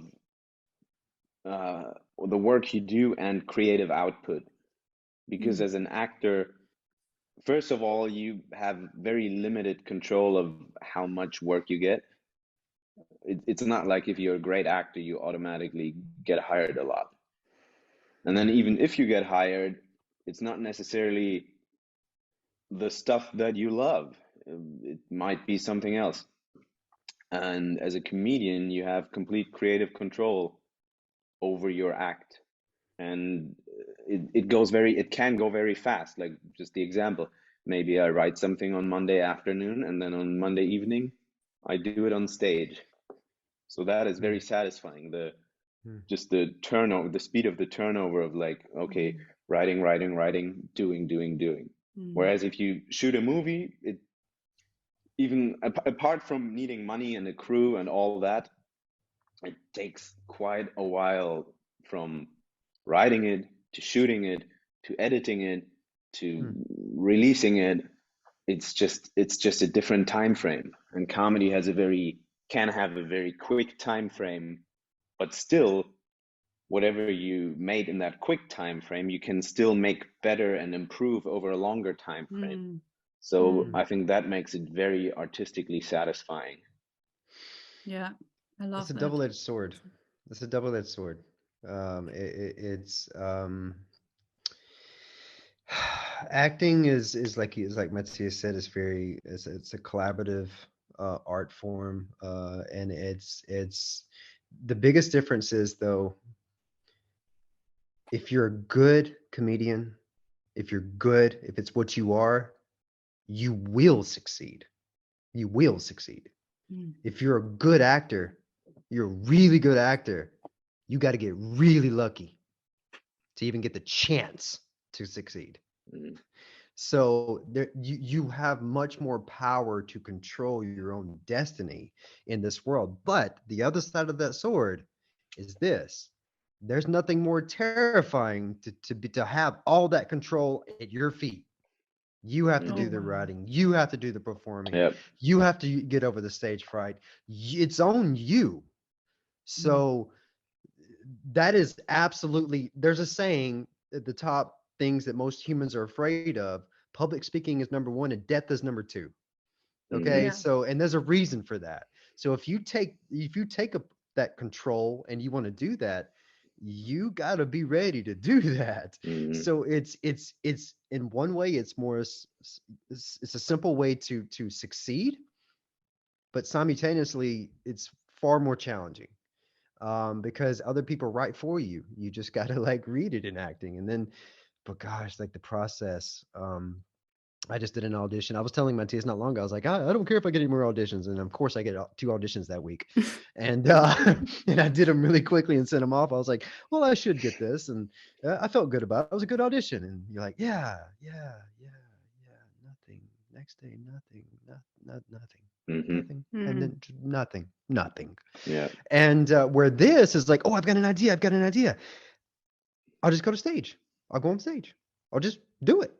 the work you do and creative output, because as an actor, first of all, you have very limited control of how much work you get. It's not like if you're a great actor, you automatically get hired a lot. And then even if you get hired, it's not necessarily the stuff that you love. It might be something else. And as a comedian, you have complete creative control over your act. And it can go very fast. Like just the example, maybe I write something on Monday afternoon, and then on Monday evening, I do it on stage. So that is very satisfying. Just the turnover, the speed of the turnover of like, okay, writing, doing. Whereas if you shoot a movie, it even apart from needing money and a crew and all that, it takes quite a while from writing it to shooting it to editing it to releasing it. It's just a different time frame. And comedy can have a very quick time frame, but still whatever you made in that quick time frame, you can still make better and improve over a longer time frame. So I think that makes it very artistically satisfying. Yeah, I love It's a that. double-edged sword. It's a double-edged sword. It's acting is like Matthias said, it's a collaborative art form, and it's the biggest difference is, though, if you're a good comedian, if it's what you are, you will succeed. You will succeed. If you're a good actor, you're a really good actor, you got to get really lucky to even get the chance to succeed. So you have much more power to control your own destiny in this world. But the other side of that sword is this. there's nothing more terrifying to have all that control at your feet. You have to Oh, do the wow. writing. You have to do the performing. Yep. You have to get over the stage fright. It's on you. So that is absolutely, there's a saying at the top things that most humans are afraid of. Public speaking is number one and death is number two. Okay. Yeah. So, and there's a reason for that. So if you take that control and you want to do that, you got to be ready to do that. Mhm. So it's in one way, it's more, it's a simple way to succeed, but simultaneously it's far more challenging. Because other people write for you. You just got to like read it in acting. And then, but gosh, like the process, I just did an audition. I was telling Matthias not long ago, I was like, I don't care if I get any more auditions. And of course I get 2 auditions that week. And and I did them really quickly and sent them off. I was like, well, I should get this. And I felt good about it. It was a good audition. And you're like, yeah, nothing. Next day, nothing, nothing. Mhm. Nothing. And then nothing. Yeah. And where this is like, oh, I've got an idea. I'll just go to stage. I'll go on stage. I'll just do it.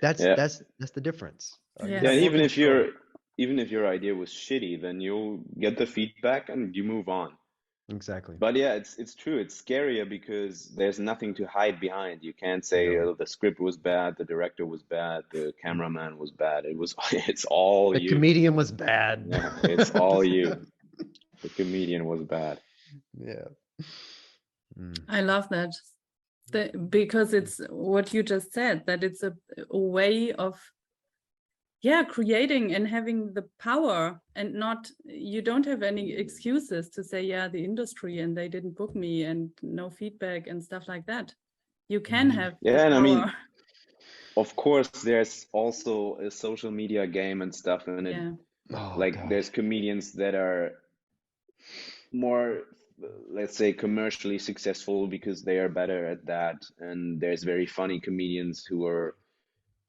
That's Yeah. the difference. Yes. You Yeah, got and more control. even if your idea was shitty, then you'll get the feedback and you move on. Exactly. But yeah, it's true. It's scarier because there's nothing to hide behind. You can't say, No. oh, the script was bad, the director was bad, the cameraman was bad. It's all The you. comedian was bad. Yeah, it's all you. The comedian was bad. Yeah. I love that. Because it's what you just said, that it's a way of creating and having the power, and not, you don't have any excuses to say, the industry and they didn't book me and no feedback and stuff like that. You can have the Yeah, and power. I mean, of course, there's also a social media game and stuff, and there's comedians that are more, let's say, commercially successful because they are better at that, and there's very funny comedians who are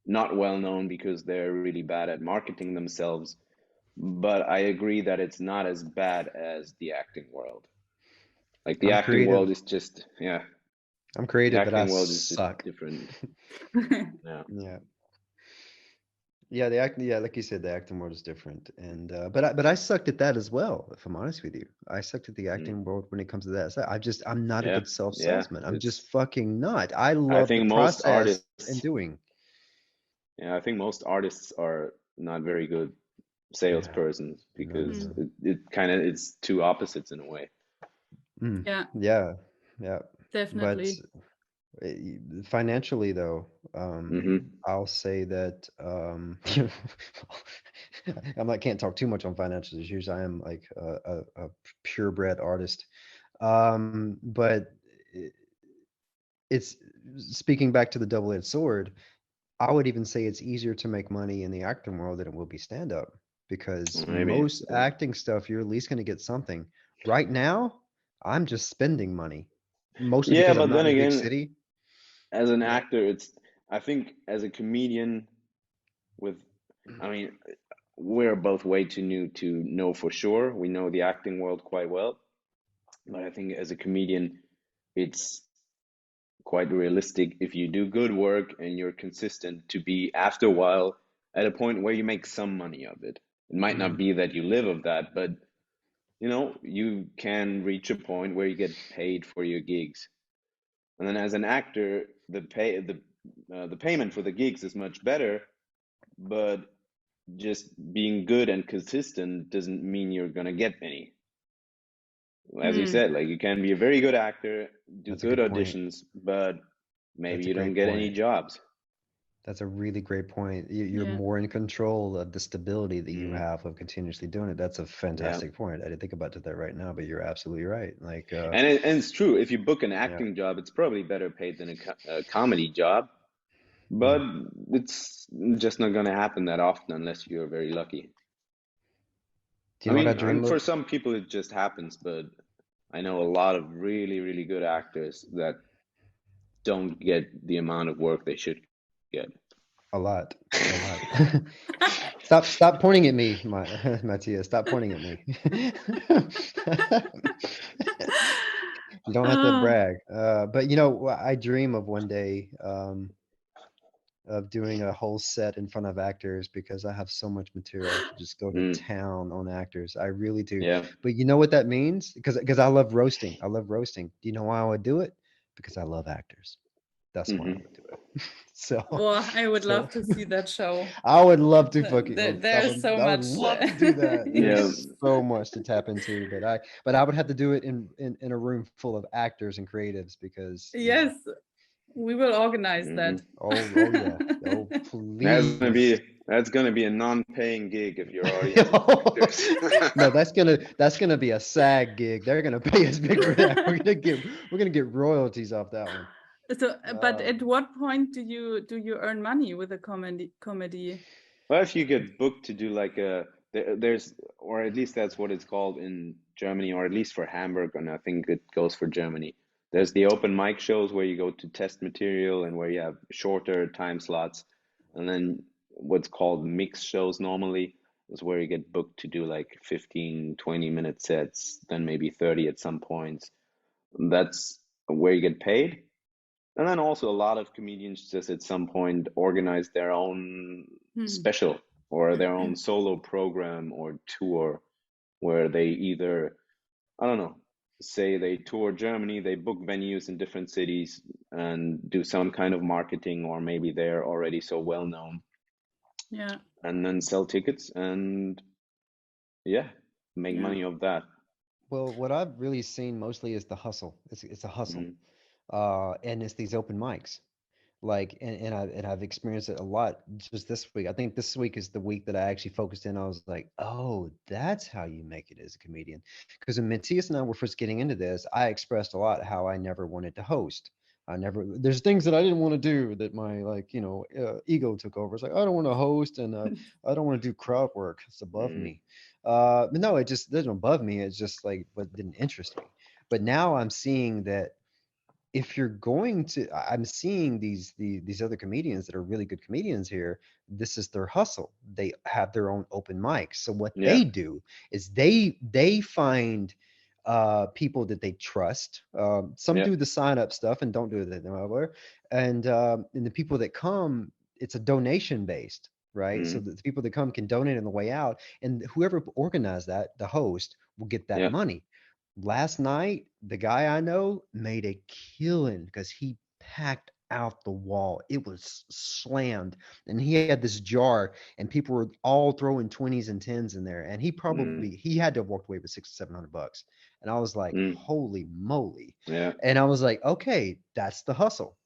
not well known because they're really bad at marketing themselves. But I agree that it's not as bad as the acting world. Like the I'm acting creative. world is just, yeah. I'm The creative, but I acting world is just suck. different. Yeah. Yeah, like you said, the acting world is different, and but I sucked at that as well. If I'm honest with you, I sucked at the acting world when it comes to that. So I'm not a Yeah. good self Yeah. salesman. I'm just fucking not. I I love the think most process artists, and doing. yeah, I think most artists are not very good salespersons because it's two opposites in a way. Yeah, Definitely. But financially though, I'll say that can't talk too much on financial issues. I am like a purebred artist, but it's speaking back to the double-edged sword. I would even say it's easier to make money in the acting world than it will be stand-up, because most acting stuff, you're at least going to get something. Right now, I'm just spending money, mostly because I'm not in a big city. As an actor, I think as a comedian, we're both way too new to know for sure. We know the acting world quite well, but I think as a comedian, it's quite realistic if you do good work and you're consistent to be, after a while, at a point where you make some money of it. It might not be that you live of that, but you can reach a point where you get paid for your gigs. And then as an actor, the payment for the gigs is much better, but just being good and consistent doesn't mean you're gonna get any. As you said, like, you can be a very good actor, do good auditions, but maybe you don't get any jobs. That's a really great point. You're more in control of the stability that you have of continuously doing it. That's a fantastic point. I didn't think about that right now, but you're absolutely right. Like, and it's true. If you book an acting job, it's probably better paid than a comedy job, but it's just not going to happen that often unless you're very lucky. Do you know what I dream of? For some people it just happens, but I know a lot of really, really good actors that don't get the amount of work they should get. A lot. Stop pointing at me, Matthias. Stop pointing at me. You don't have to brag. But you know, I dream of one day of doing a whole set in front of actors because I have so much material. I could just go to Mm, town on actors. I really do. yeah. But you know what that means? Because I love roasting. I love roasting. Do you know why I would do it? Because I love actors. That's why I Hmm. would do it. So, Well, I would so love to see that show. I would love to fucking. There's so I would much. love to do that. Yeah. There's so much to tap into, but I would have to do it in a room full of actors and creatives because you know. Yes, we will organize Hmm. that. Oh yeah. Oh That's gonna please. be that's gonna be a non-paying gig if your audience is actors. No, that's gonna be a SAG gig. They're gonna pay us big for that. We're gonna get royalties off that one. So, but Um, at what point do you earn money with a comedy? Well, if you get booked to do like there's, or at least that's what it's called in Germany, or at least for Hamburg, and I think it goes for Germany. There's the open mic shows where you go to test material and where you have shorter time slots. And then what's called mix shows normally is where you get booked to do like 15, 20-minute sets, then maybe 30 at some points. That's where you get paid. And then also a lot of comedians just at some point organize their own Hmm. special or their own solo program or tour where they either, I don't know, say they tour Germany, they book venues in different cities and do some kind of marketing, or maybe they're already so well known Yeah, and then sell tickets and yeah, make yeah, money of that. well, what I've really seen mostly is the hustle. It's a hustle, Mm, and it's these open mics. Like, and I've experienced it a lot just this week. I think this week is the week that I actually focused in. I was like, oh, that's how you make it as a comedian. Because when Matthias and I were first getting into this, I expressed a lot how I never wanted to host. There's things that I didn't want to do that my like, ego took over. It's like, I don't want to host and I don't want to do crowd work. It's above mm, me. But no, it just doesn't above me. It's just like what didn't interest me. But now I'm seeing that if you're going to I'm seeing these other comedians that are really good comedians here. This is their hustle. They have their own open mics. So what yeah, they do is they find people that they trust. Some yeah, do the sign up stuff and don't do it anymore. And the people that come, it's a donation based, right? So mm, the people that come can donate on the way out, and whoever organized that, the host, will get that yeah, money. Last night, the guy I know made a killing because he packed out the wall. It was slammed, and he had this jar, and people were all throwing 20s and 10s in there, and mm, he had to have walked away with $600 or $700. And I was like, mm, holy moly. yeah, And I was like, okay, that's the hustle.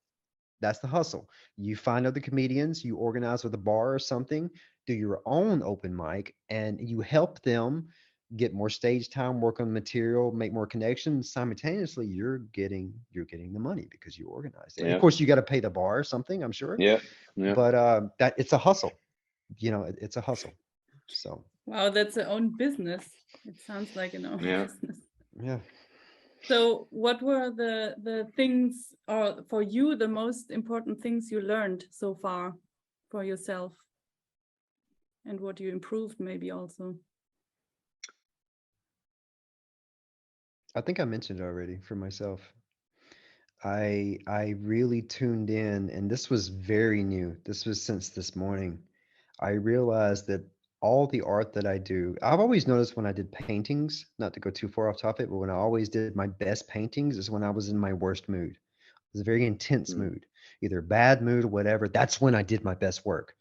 That's the hustle. You find other comedians, you organize with a bar or something, do your own open mic, and you help them get more stage time, work on material, make more connections. Simultaneously, you're getting the money because you organized it. Of yeah, course, you got to pay the bar or something, I'm sure, yeah, yeah, but that it's a hustle. It's a hustle. So wow, that's their own business. It sounds like an own yeah. business. yeah. So, what were the things, or for you, the most important things you learned so far for yourself, and what you improved, maybe also? I think I mentioned it already for myself. I really tuned in, and this was very new. This was since this morning. I realized that all the art that I do, I've always noticed when I did paintings, not to go too far off topic, but when I always did my best paintings is when I was in my worst mood. It was a very intense Mm, mood, either bad mood or whatever. That's when I did my best work.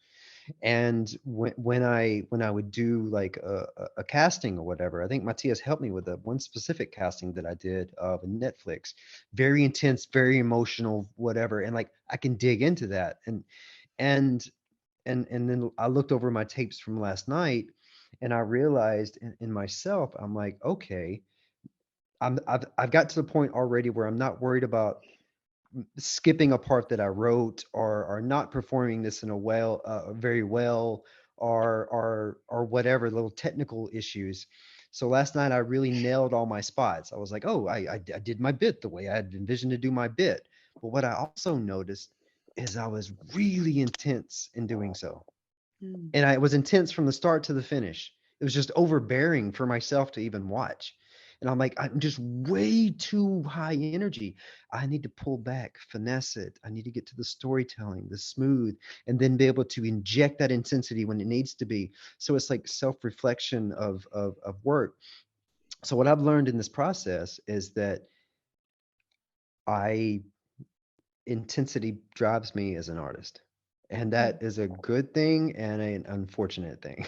And when I would do like a casting or whatever, I think Matthias helped me with one specific casting that I did of Netflix. Very intense, very emotional, whatever. And like I can dig into that. And and then I looked over my tapes from last night, and I realized in myself, I'm like, okay, I've got to the point already where I'm not worried about skipping a part that I wrote, or not performing this in a very well, or whatever little technical issues. So last night I really nailed all my spots. I was like, oh, I did my bit the way I had envisioned to do my bit. But what I also noticed is I was really intense in doing so. Mm. And I was intense from the start to the finish. It was just overbearing for myself to even watch. And I'm like, I'm just way too high energy. I need to pull back, finesse it. I need to get to the storytelling, the smooth, and then be able to inject that intensity when it needs to be. So it's like self-reflection of work. So what I've learned in this process is that I intensity drives me as an artist. And that is a good thing and an unfortunate thing.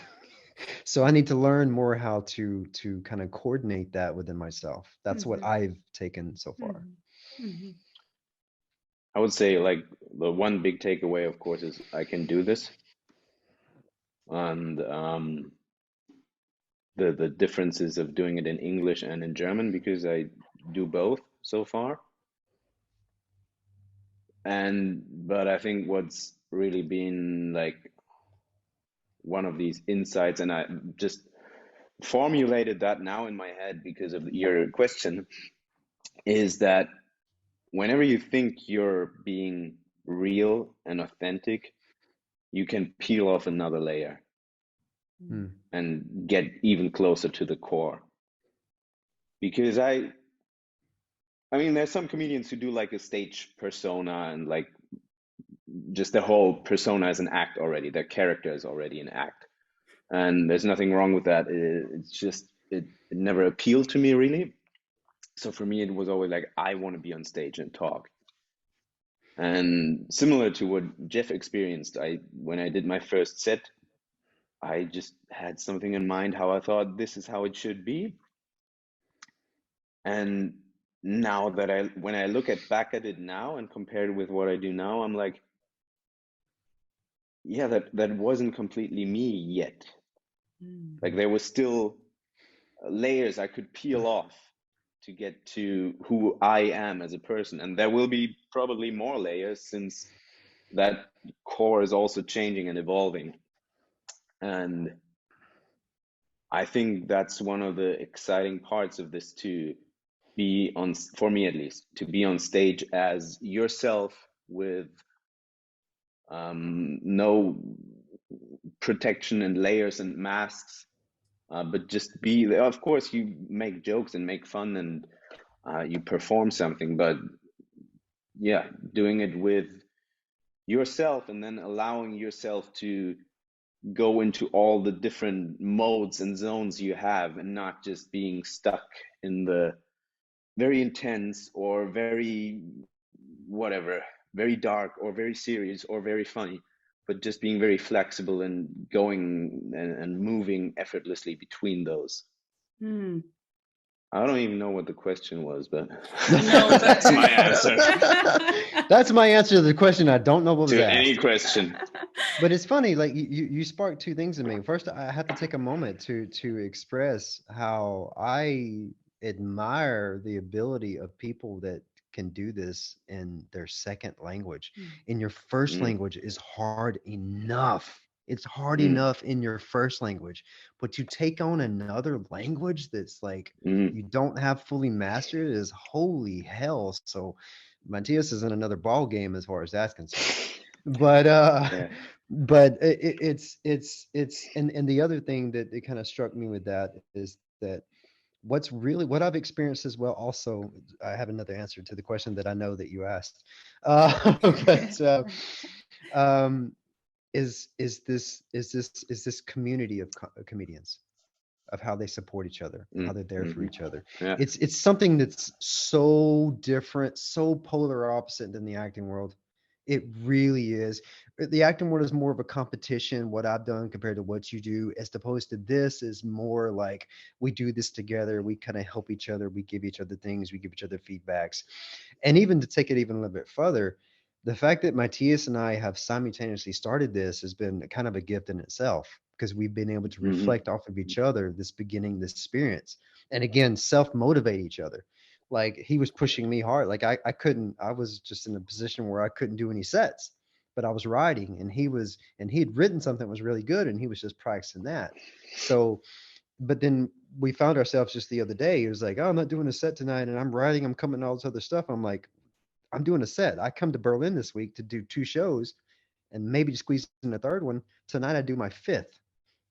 So I need to learn more how to kind of coordinate that within myself. That's what I've taken so far. I would say like the one big takeaway, of course, is I can do this. And the differences of doing it in English and in German, because I do both so far. But I think what's really been like one of these insights, and I just formulated that now in my head because of your question, is that whenever you think you're being real and authentic, you can peel off another layer and get even closer to the core. Because I mean, there's some comedians who do like a stage persona and like just the whole persona is an act already. Their character is already an act. And there's nothing wrong with that. It's just, it never appealed to me really. So for me, it was always like, I want to be on stage and talk. And similar to what Jeff experienced, when I did my first set, I just had something in mind how I thought this is how it should be. And now that when I look back at it now and compare it with what I do now, I'm like, yeah, that wasn't completely me yet. Like there was still layers I could peel off to get to who I am as a person. And there will be probably more layers since that core is also changing and evolving. And I think that's one of the exciting parts of this, to be on, for me at least, to be on stage as yourself with no protection and layers and masks, but just be, of course you make jokes and make fun and you perform something, but yeah, doing it with yourself and then allowing yourself to go into all the different modes and zones you have, and not just being stuck in the very intense or very whatever, very dark or very serious or very funny, but just being very flexible and going and moving effortlessly between those. I don't even know what the question was, but No, that's my answer. That's my answer to the question. I don't know what was To asked. any question. But it's funny, like you sparked two things in me. First, I have to take a moment to express how I admire the ability of people that can do this in their second language. In your first language is hard enough. It's hard enough in your first language, but you take on another language that's like you don't have fully mastered, is holy hell. So Matthias is in another ball game as far as that's concerned. But Yeah. but it's and the other thing that it kind of struck me with that is that what I've experienced as well. Also, I have another answer to the question that I know that you asked. But is this community of comedians, of how they support each other, how they're there for each other. Yeah. It's something that's so different, so polar opposite than the acting world. It really is. The acting world is more of a competition, what I've done compared to what you do, as opposed to this is more like we do this together. We kind of help each other. We give each other things. We give each other feedbacks. And even to take it even a little bit further, the fact that Matthias and I have simultaneously started this has been kind of a gift in itself, because we've been able to reflect off of each other, this experience. And again, self-motivate each other. Like he was pushing me hard. Like I was just in a position where I couldn't do any sets, but I was writing, and he had written something that was really good, and he was just practicing that. So, but then we found ourselves just the other day, he was like, oh, I'm not doing a set tonight, and I'm writing, I'm coming, all this other stuff. I'm like, I'm doing a set. I come to Berlin this week to do 2 shows and maybe to squeeze in a third one. Tonight I do my 5th,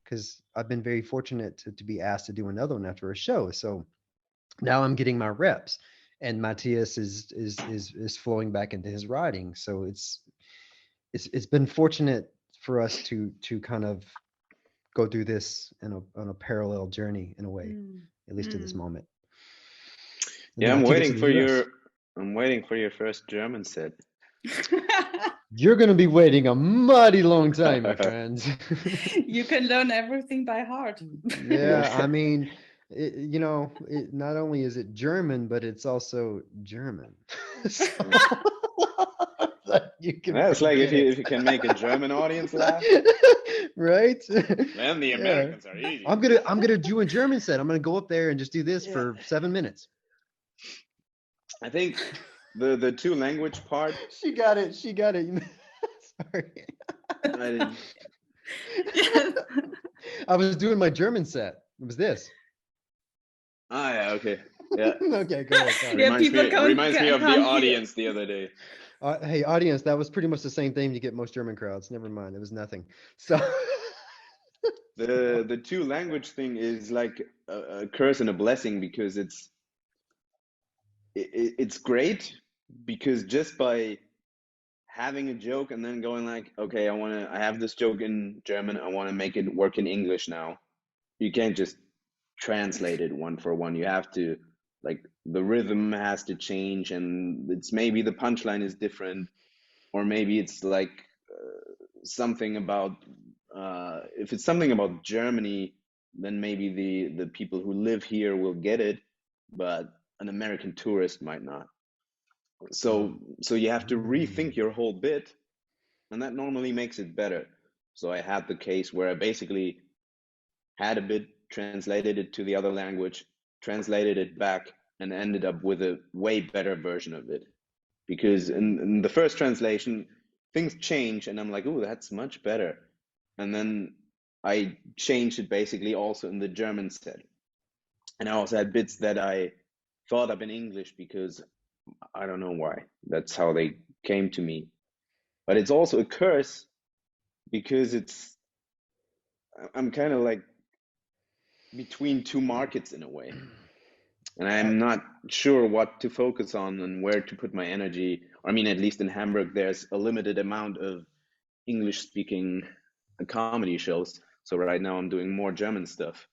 because I've been very fortunate to be asked to do another one after a show. So now I'm getting my reps, and Matthias is flowing back into his writing. So it's been fortunate for us to kind of go through this on a parallel journey in a way, at least to this moment. And Yeah, then I'm I'll take it waiting to for the US. I'm waiting for your first German set. You're going to be waiting a mighty long time, my friends. You can learn everything by heart. Yeah, I mean, not only is it German, but it's also German. So that you can Yeah, it's like forget if you can make a German audience laugh, it. Right? then the Yeah. Americans are easy. I'm gonna do a German set. I'm gonna go up there and just do this for 7 minutes. I think the two language part. She got it. Sorry. I didn't. Yes. I was doing my German set. It was this. Ah, yeah, okay, yeah. Okay, go ahead. Sorry. Yeah, people Reminds me of the can't hear. audience the other day. Hey, audience, that was pretty much the same thing you get most German crowds. Never mind, it was nothing. So The two language thing is like a curse and a blessing, because it's great, because just by having a joke and then going like, okay, I have this joke in German, I want to make it work in English now. You can't just translate it one for one. You have to, like, the rhythm has to change, and it's maybe the punchline is different, or maybe it's like something about if it's something about Germany, then maybe the people who live here will get it, but an American tourist might not. So you have to rethink your whole bit, and that normally makes it better. So I had the case where I basically had a bit, translated it to the other language, translated it back, and ended up with a way better version of it. Because in the first translation, things change, and I'm like, oh, that's much better. And then I changed it basically also in the German set. And I also had bits that I thought up in English, because I don't know why. That's how they came to me. But it's also a curse, because I'm kind of like between two markets in a way. And I'm not sure what to focus on and where to put my energy. I mean, at least in Hamburg, there's a limited amount of English-speaking comedy shows. So right now I'm doing more German stuff.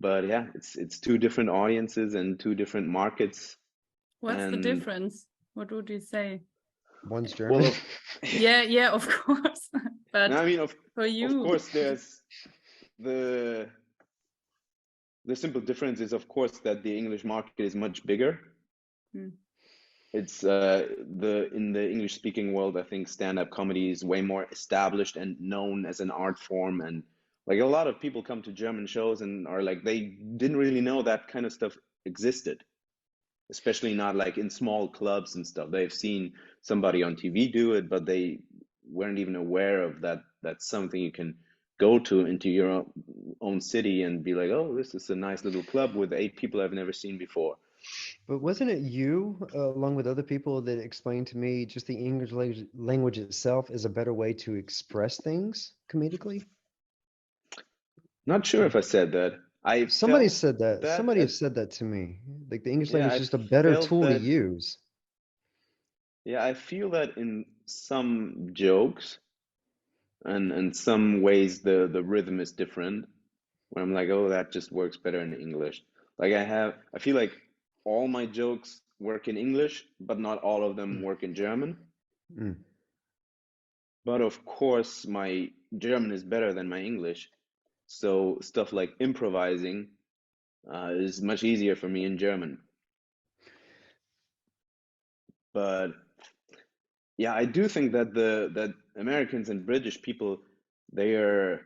But yeah, it's two different audiences and two different markets. What's the And difference? What would you say? one's German. well, Yeah, of course. But I mean, for you, of course, there's the simple difference is, of course, that the English market is much bigger. It's in the English speaking world, I think stand-up comedy is way more established and known as an art form. And like a lot of people come to German shows and are like, they didn't really know that kind of stuff existed, especially not like in small clubs and stuff. They've seen somebody on TV do it, but they weren't even aware of that. That's something you can go to into your own city and be like, oh, this is a nice little club with 8 people I've never seen before. But wasn't it you, along with other people, that explained to me just the English language itself is a better way to express things comedically? Not sure if I said that. Somebody said that. Somebody has said that to me. Like the English Yeah, language I is just a better felt tool to that. use. Yeah, I feel that in some jokes and some ways the rhythm is different, where I'm like, oh, that just works better in English. Like I feel like all my jokes work in English, but not all of them work in German. Mm. But of course, my German is better than my English. So stuff like improvising is much easier for me in German. But yeah, I do think that that Americans and British people, I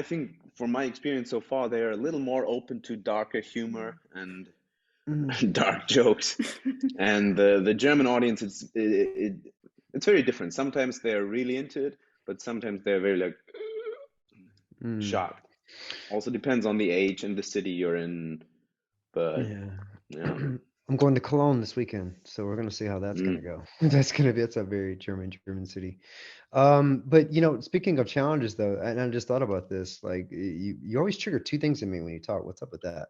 think from my experience so far, they are a little more open to darker humor and dark jokes. And the German audience, it's very different. Sometimes they're really into it, but sometimes they're very like shocked. Also depends on the age and the city you're in. But Yeah. yeah. I'm going to Cologne this weekend, so we're gonna see how that's gonna go. That's a very German city. But speaking of challenges though, and I just thought about this, like you always trigger two things in me when you talk. What's up with that?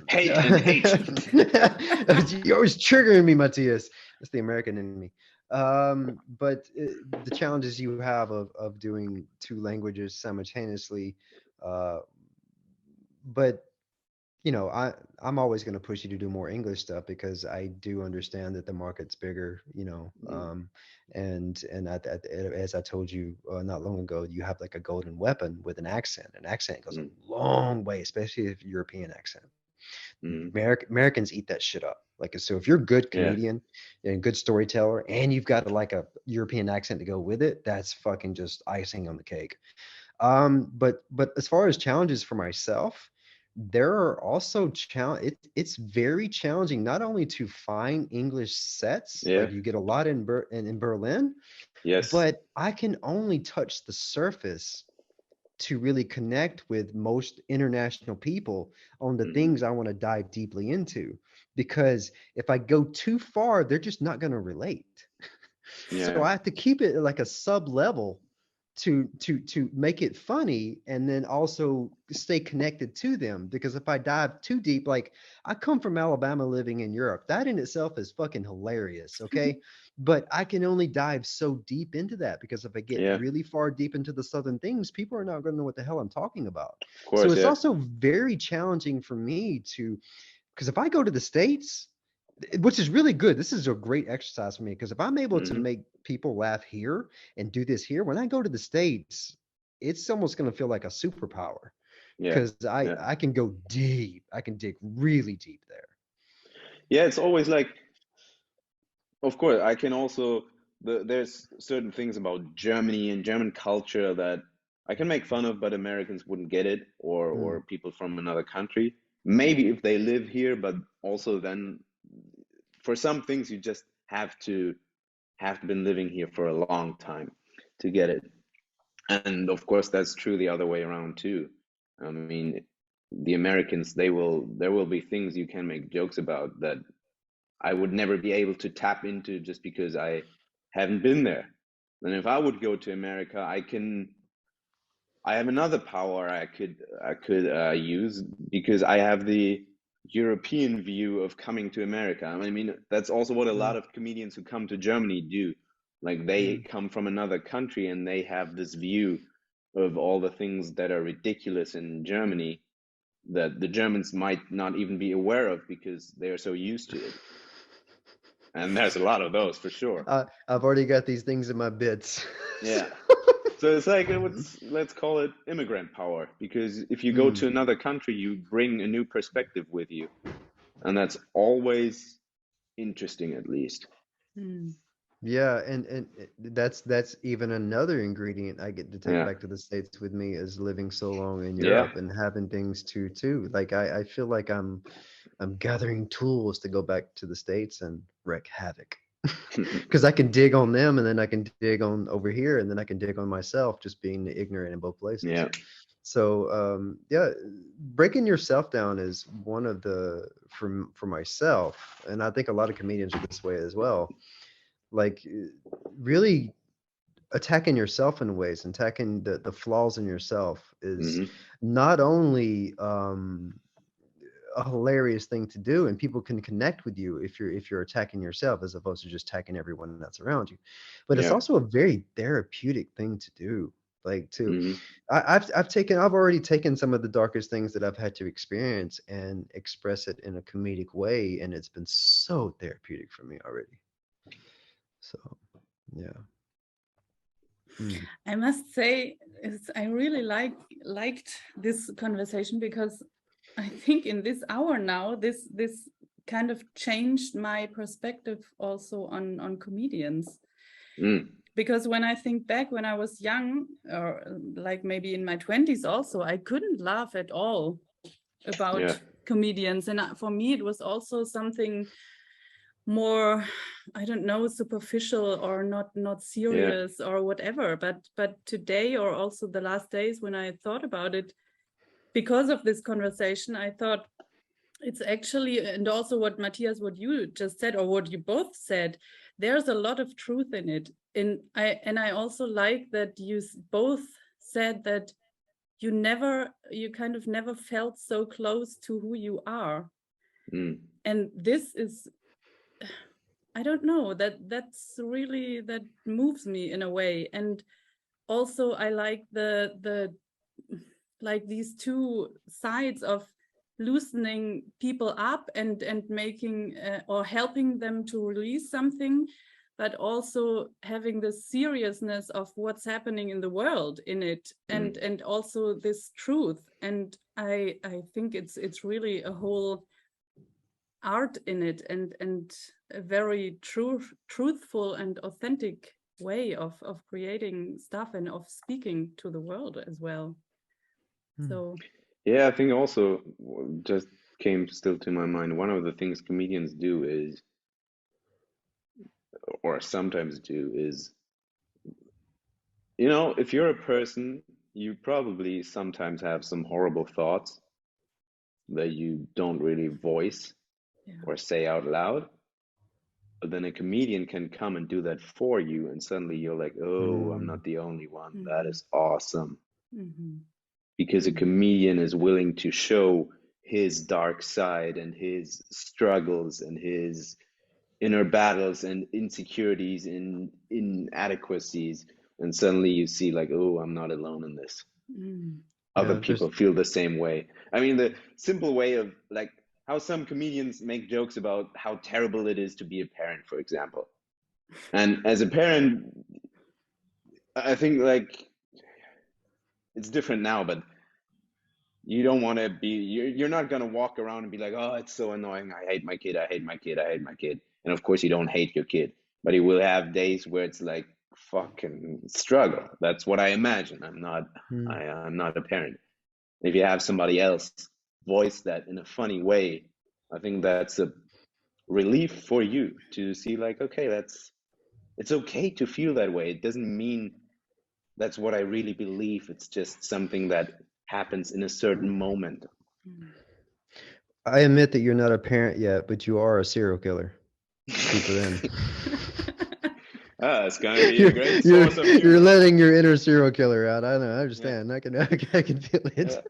Hate and hatred. You're always triggering me, Matthias. That's the American in me. But the challenges you have of doing two languages simultaneously, but I'm always going to push you to do more English stuff because I do understand that the market's bigger, and as I told you not long ago, you have like a golden weapon with an accent. An accent goes a long way, especially if European accent. Americans eat that shit up. Like, so if you're a good comedian and good storyteller and you've got like a European accent to go with it, that's fucking just icing on the cake. But as far as challenges for myself, there are also it's very challenging not only to find English sets, like you get a lot in Berlin, but I can only touch the surface to really connect with most international people on the things I want to dive deeply into, because if I go too far, they're just not going to relate. So I have to keep it like a sub level to make it funny, and then also stay connected to them, because if I dive too deep, like I come from Alabama living in Europe, that in itself is fucking hilarious, okay? But I can only dive so deep into that, because if I get really far deep into the southern things, people are not going to know what the hell I'm talking about. Of course, so it's also very challenging for me because if I go to the States, which is really good. This is a great exercise for me, because if I'm able to make people laugh here and do this here, when I go to the States, it's almost going to feel like a superpower, because I can go deep. I can dig really deep there. Yeah, it's always like, of course, I can also, there's certain things about Germany and German culture that I can make fun of, but Americans wouldn't get it, or people from another country. Maybe if they live here, but also then for some things you just have been living here for a long time to get it. And of course that's true the other way around too. I mean, the Americans, there will be things you can make jokes about that I would never be able to tap into just because I haven't been there. And if I would go to America, I have another power I could use, because I have the European view of coming to America. I mean, that's also what a lot of comedians who come to Germany do. Like, they come from another country and they have this view of all the things that are ridiculous in Germany that the Germans might not even be aware of because they are so used to it. And there's a lot of those for sure. I've already got these things in my bits. Yeah. So it's like, let's call it immigrant power, because if you go to another country, you bring a new perspective with you. And that's always interesting, at least. Yeah, and that's even another ingredient I get to take back to the States with me, is living so long in Europe and having things too. Like I feel like I'm gathering tools to go back to the States and wreak havoc. Because I can dig on them, and then I can dig on over here, and then I can dig on myself, just being ignorant in both places. Yeah. So breaking yourself down is one of the for myself, and I think a lot of comedians are this way as well. Like, really attacking yourself in ways, and attacking the flaws in yourself is not only a hilarious thing to do, and people can connect with you if you're attacking yourself as opposed to just attacking everyone that's around you, but it's also a very therapeutic thing to do. Like, I've already taken some of the darkest things that I've had to experience and express it in a comedic way, and it's been so therapeutic for me already. So I must say, I really liked this conversation, because I think in this hour now, this kind of changed my perspective also on comedians. Because when I think back, when I was young, or like maybe in my 20s also, I couldn't laugh at all about comedians. And for me, it was also something more, I don't know, superficial or not serious or whatever. But today, or also the last days when I thought about it, because of this conversation, I thought, It's actually, and also what Matthias, what you just said, or what you both said, there's a lot of truth in it. I also like that you both said that you kind of never felt so close to who you are. And this is, I don't know, that's really, that moves me in a way. And also I like the like these two sides of loosening people up and making or helping them to release something, but also having the seriousness of what's happening in the world in it, and also this truth. And I think it's really a whole art in it, and a very truthful and authentic way of creating stuff and of speaking to the world as well. So yeah, I think also just came still to my mind, one of the things comedians do is, or sometimes do, is, you know, if you're a person, you probably sometimes have some horrible thoughts that you don't really voice or say out loud. But then a comedian can come and do that for you, and suddenly you're like, oh, I'm not the only one. That is awesome. Because a comedian is willing to show his dark side and his struggles and his inner battles and insecurities and inadequacies. And suddenly you see like, oh, I'm not alone in this. Other people feel the same way. I mean, the simple way of like how some comedians make jokes about how terrible it is to be a parent, for example. And as a parent, I think like it's different now, but you don't want to be, you're not going to walk around and be like, oh, it's so annoying. I hate my kid. I hate my kid. I hate my kid. And of course you don't hate your kid, but you will have days where it's like fucking struggle. That's what I imagine. I'm not a parent. If you have somebody else voice that in a funny way, I think that's a relief for you to see like, okay, it's okay to feel that way. It doesn't mean that's what I really believe. It's just something that happens in a certain moment. I admit that you're not a parent yet, but you are a serial killer. Keep it in. It's going to be a great source of humor. You're letting your inner serial killer out. I know. I understand. Yeah. I can feel it. Yeah.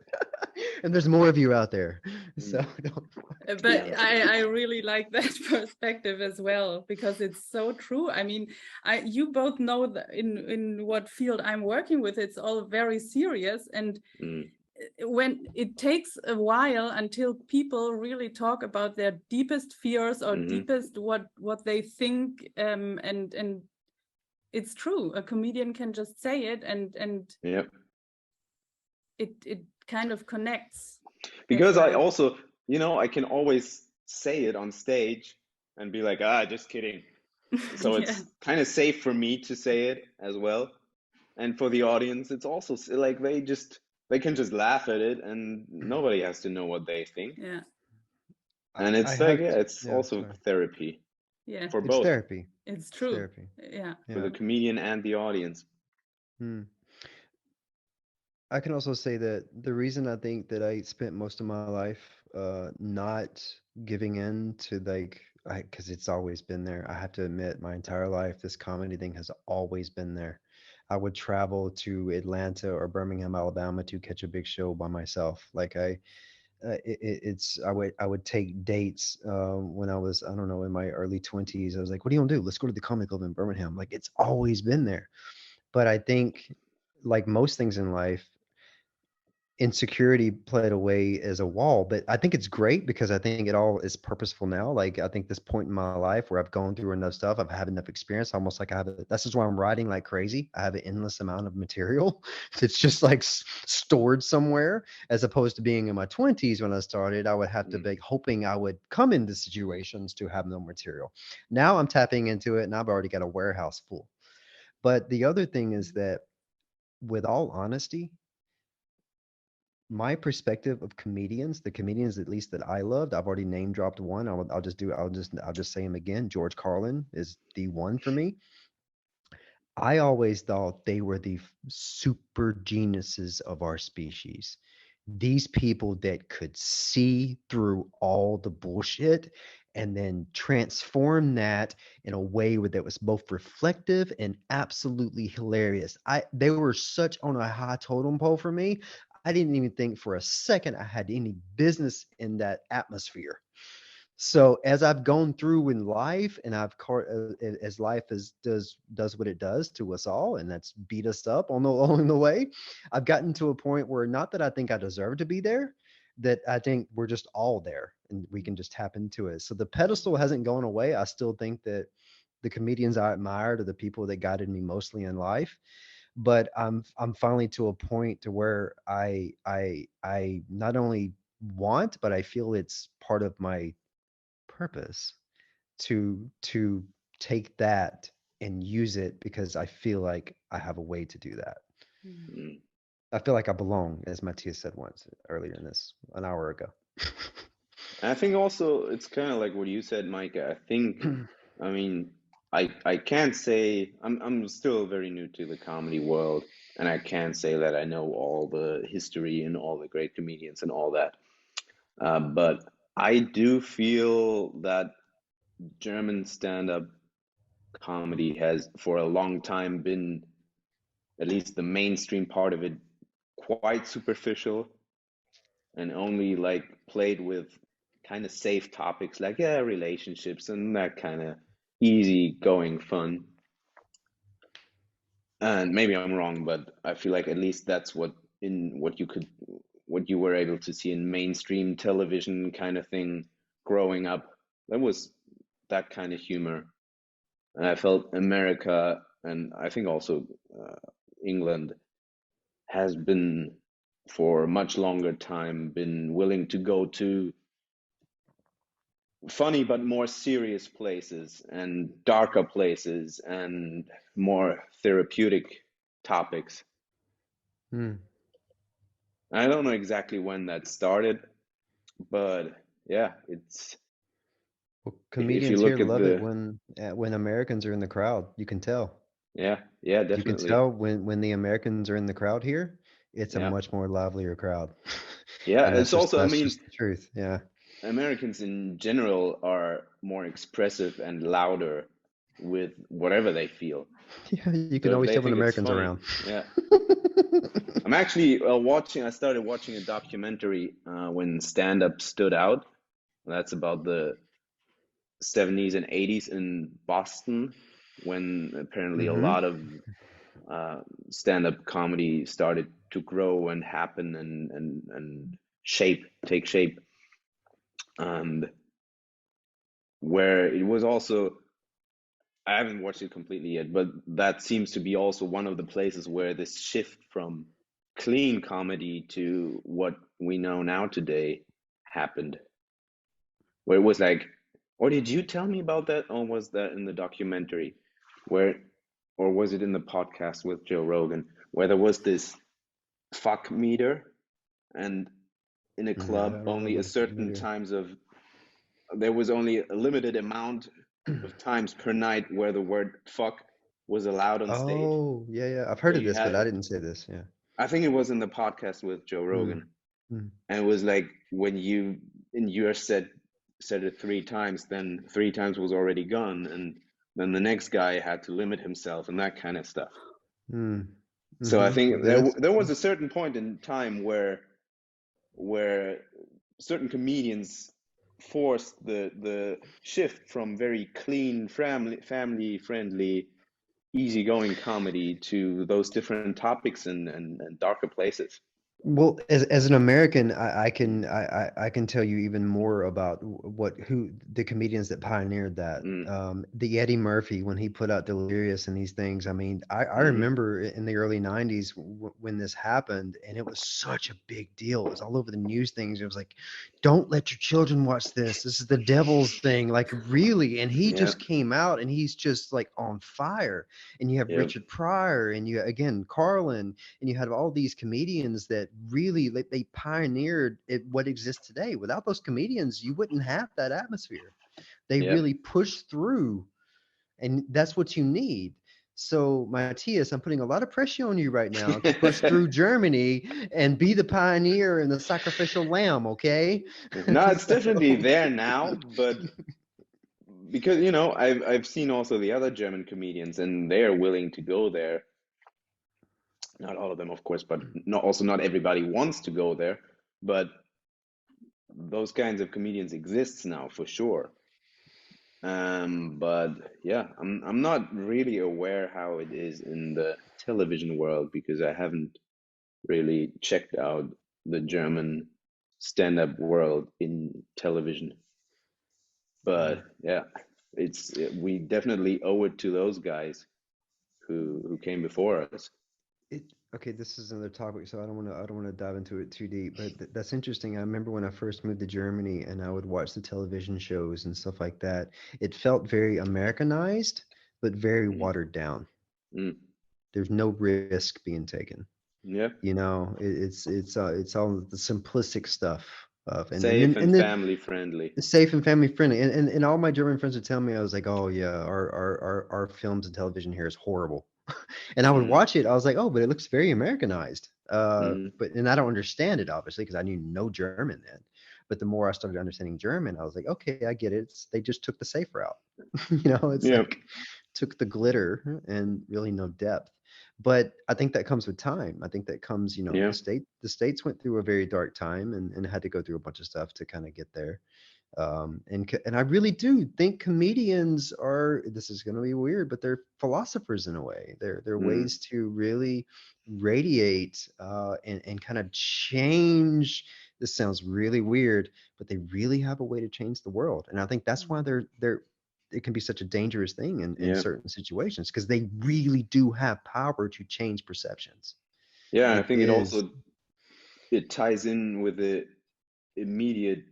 And there's more of you out there. So don't. But I really like that perspective as well, because it's so true. I mean, you both know that in what field I'm working with, it's all very serious. And when it takes a while until people really talk about their deepest fears or deepest what they think, and it's true. A comedian can just say it, and it kind of connects. Because I also, you know, I can always say it on stage and be like, just kidding. So it's kind of safe for me to say it as well. And for the audience, it's also like they can just laugh at it and nobody has to know what they think. Yeah. And it's it's also therapy. Yeah. For both. It's therapy. It's true. It's therapy. Yeah. For the comedian and the audience. I can also say that the reason I think that I spent most of my life not giving in to because it's always been there. I have to admit, my entire life, this comedy thing has always been there. I would travel to Atlanta or Birmingham, Alabama to catch a big show by myself. Like I would take dates when I was, I don't know, in my early 20s. I was like, what do you want to do? Let's go to the Comedy Club in Birmingham. Like, it's always been there. But I think, like most things in life, insecurity played away as a wall. But I think it's great because I think it all is purposeful now. Like, I think this point in my life where I've gone through enough stuff, I've had enough experience, almost like this is why I'm writing like crazy. I have an endless amount of material. It's just like stored somewhere, as opposed to being in my 20s when I started. I would have to be hoping I would come into situations to have no material. Now I'm tapping into it and I've already got a warehouse full. But the other thing is that, with all honesty, my perspective of comedians, the comedians at least that I loved, I've already name dropped one. I'll just say him again. George Carlin is the one for me. I always thought they were the super geniuses of our species. these people that could see through all the bullshit and then transform that in a way that was both reflective and absolutely hilarious. They were such on a high totem pole for me. I didn't even think for a second I had any business in that atmosphere. So as I've gone through in life, and as life does what it does to us all, and that's beat us up along the way, I've gotten to a point where, not that I think I deserve to be there, that I think we're just all there, and we can just tap into it. So the pedestal hasn't gone away. I still think that the comedians I admired are the people that guided me mostly in life, but I'm finally to a point to where I not only want, but I feel it's part of my purpose to take that and use it, because I feel like I have a way to do that. Mm. I feel like I belong, as Matthias said once earlier an hour ago. I think also it's kind of like what you said, Mike. I think, I mean, I can't say I'm still very new to the comedy world, and I can't say that I know all the history and all the great comedians and all that. But I do feel that German stand-up comedy has for a long time been, at least the mainstream part of it, quite superficial and only like played with kind of safe topics like, yeah, relationships and that kind of easy going fun. And maybe I'm wrong, but I feel like at least that's what you were able to see in mainstream television kind of thing growing up. There was that kind of humor. And I felt America, and I think also England, has been for a much longer time been willing to go to funny but more serious places and darker places and more therapeutic topics. I don't know exactly when that started, but yeah, it's Well, if you comedians here look at love it the when Americans are in the crowd. You can tell. yeah, You can definitely. tell when the Americans are in the crowd here, it's a Yeah. much more livelier crowd. Yeah, And it's also, I that's mean, just the truth. Yeah. Americans in general are more expressive and louder with whatever they feel. Yeah, you can So if always they tell when think it's Americans are funny, around. yeah. I'm actually I started watching a documentary when stand-up stood out. That's about the 70s and 80s in Boston, when apparently a Mm-hmm. lot of stand-up comedy started to grow and happen and take shape. And where it was also, I haven't watched it completely yet, but that seems to be also one of the places where this shift from clean comedy to what we know now today happened. Where it was like, or did you tell me about that? Or was that in the documentary? Where, or was it in the podcast with Joe Rogan, where there was this fuck meter, and in a I club don't only a remember. certain times of, there was only a limited amount of times per night where the word fuck was allowed on stage. Oh, yeah. I've So heard of you this, but had, I didn't say this. Yeah. I think it was in the podcast with Joe Mm. Rogan, Mm. and it was like when you in your said it 3 times, then 3 times was already gone, and then the next guy had to limit himself and that kind of stuff. Mm. So I Mm-hmm. think That's there was a certain point in time where certain comedians forced the shift from very clean family friendly easygoing comedy to those different topics and darker places. Well, as an American, I can tell you even more about who the comedians that pioneered that. Mm. The Eddie Murphy, when he put out Delirious and these things. I mean, I Mm-hmm. remember in the early '90s when this happened, and it was such a big deal. It was all over the news things. It was like, don't let your children watch this. This is the devil's thing. Like, really? And he Yeah. just came out, and he's just like on fire. And you have Yeah. Richard Pryor, and you again Carlin, and you had all these comedians that really they pioneered what exists today. Without those comedians, you wouldn't have that atmosphere. They Yeah. really pushed through, and that's what you need. So, Matthias, I'm putting a lot of pressure on you right now to push through Germany and be the pioneer and the sacrificial lamb, okay? No, it's So, definitely there now, but because I've seen also the other German comedians, and they're willing to go there. Not all of them, of course, but not everybody wants to go there. But those kinds of comedians exists now for sure. But yeah, I'm not really aware how it is in the television world because I haven't really checked out the German stand-up world in television. But yeah, we definitely owe it to those guys who came before us. okay, this is another topic, so I don't want to dive into it too deep, but that's interesting. I remember when I first moved to Germany and I would watch the television shows and stuff like that. It felt very Americanized, but very Mm. watered down. Mm. There's no risk being taken. Yeah, It's all the simplistic stuff of safe and and then family friendly. safe and family friendly. And all my German friends would tell me, I was like, oh yeah, our films and television here is horrible. And I would Mm. watch it. I was like, oh, but it looks very Americanized. Mm. And I don't understand it obviously because I knew no German then. But the more I started understanding German, I was like, okay, I get it. They just took the safe route. It's Yeah, like took the glitter and really no depth. But I think that comes with time. I think that comes, yeah, the states went through a very dark time and had to go through a bunch of stuff to kind of get there. And I really do think comedians are, this is going to be weird, but they're philosophers in a way. They're mm. ways to really radiate and kind of change. This sounds really weird, but they really have a way to change the world. And I think that's why it can be such a dangerous thing in Yeah, certain situations because they really do have power to change perceptions. yeah. I It think is. it ties in with the immediate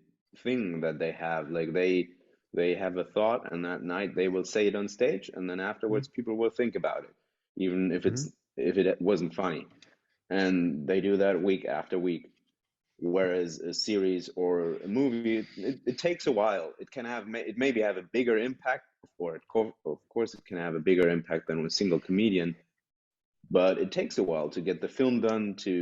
thing that they have. Like they have a thought, and that night they will say it on stage, and then afterwards people will think about it, even Mhm. if it wasn't funny. And they do that week after week. Whereas a series or a movie, it takes a while. It can have it maybe have a bigger impact, or of course it can have a bigger impact than a single comedian. But it takes a while to get the film done, to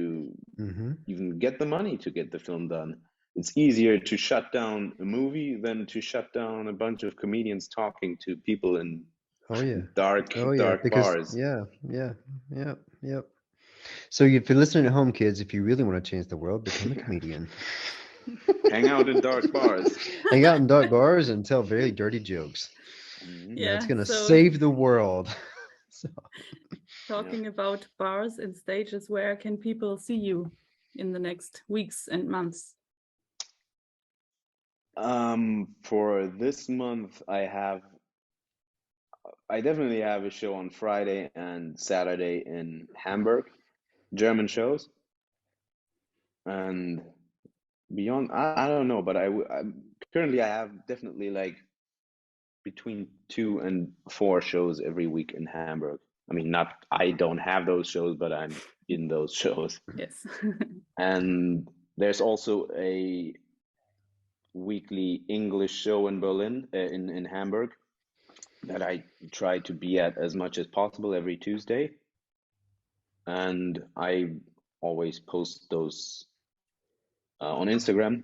Mhm. even get the money to get the film done. It's easier to shut down a movie than to shut down a bunch of comedians talking to people in Oh yeah. dark Oh yeah. dark Because bars. yeah. Yep. So if you're listening at home, kids, if you really want to change the world, become a comedian. Hang out in dark bars. Hang out in dark bars and tell very dirty jokes. Mhm. And that's Yeah, gonna so save the world. So, Yeah. talking about bars and stages, where can people see you in the next weeks and months? For this month, I definitely have a show on Friday and Saturday in Hamburg, German shows, and beyond, I don't know, but currently I have definitely like between 2 and 4 shows every week in Hamburg. I mean, not I don't have those shows, but I'm in those shows. Yes. And there's also a weekly English show in Berlin, in Hamburg, that I try to be at as much as possible every Tuesday. And I always post those on Instagram,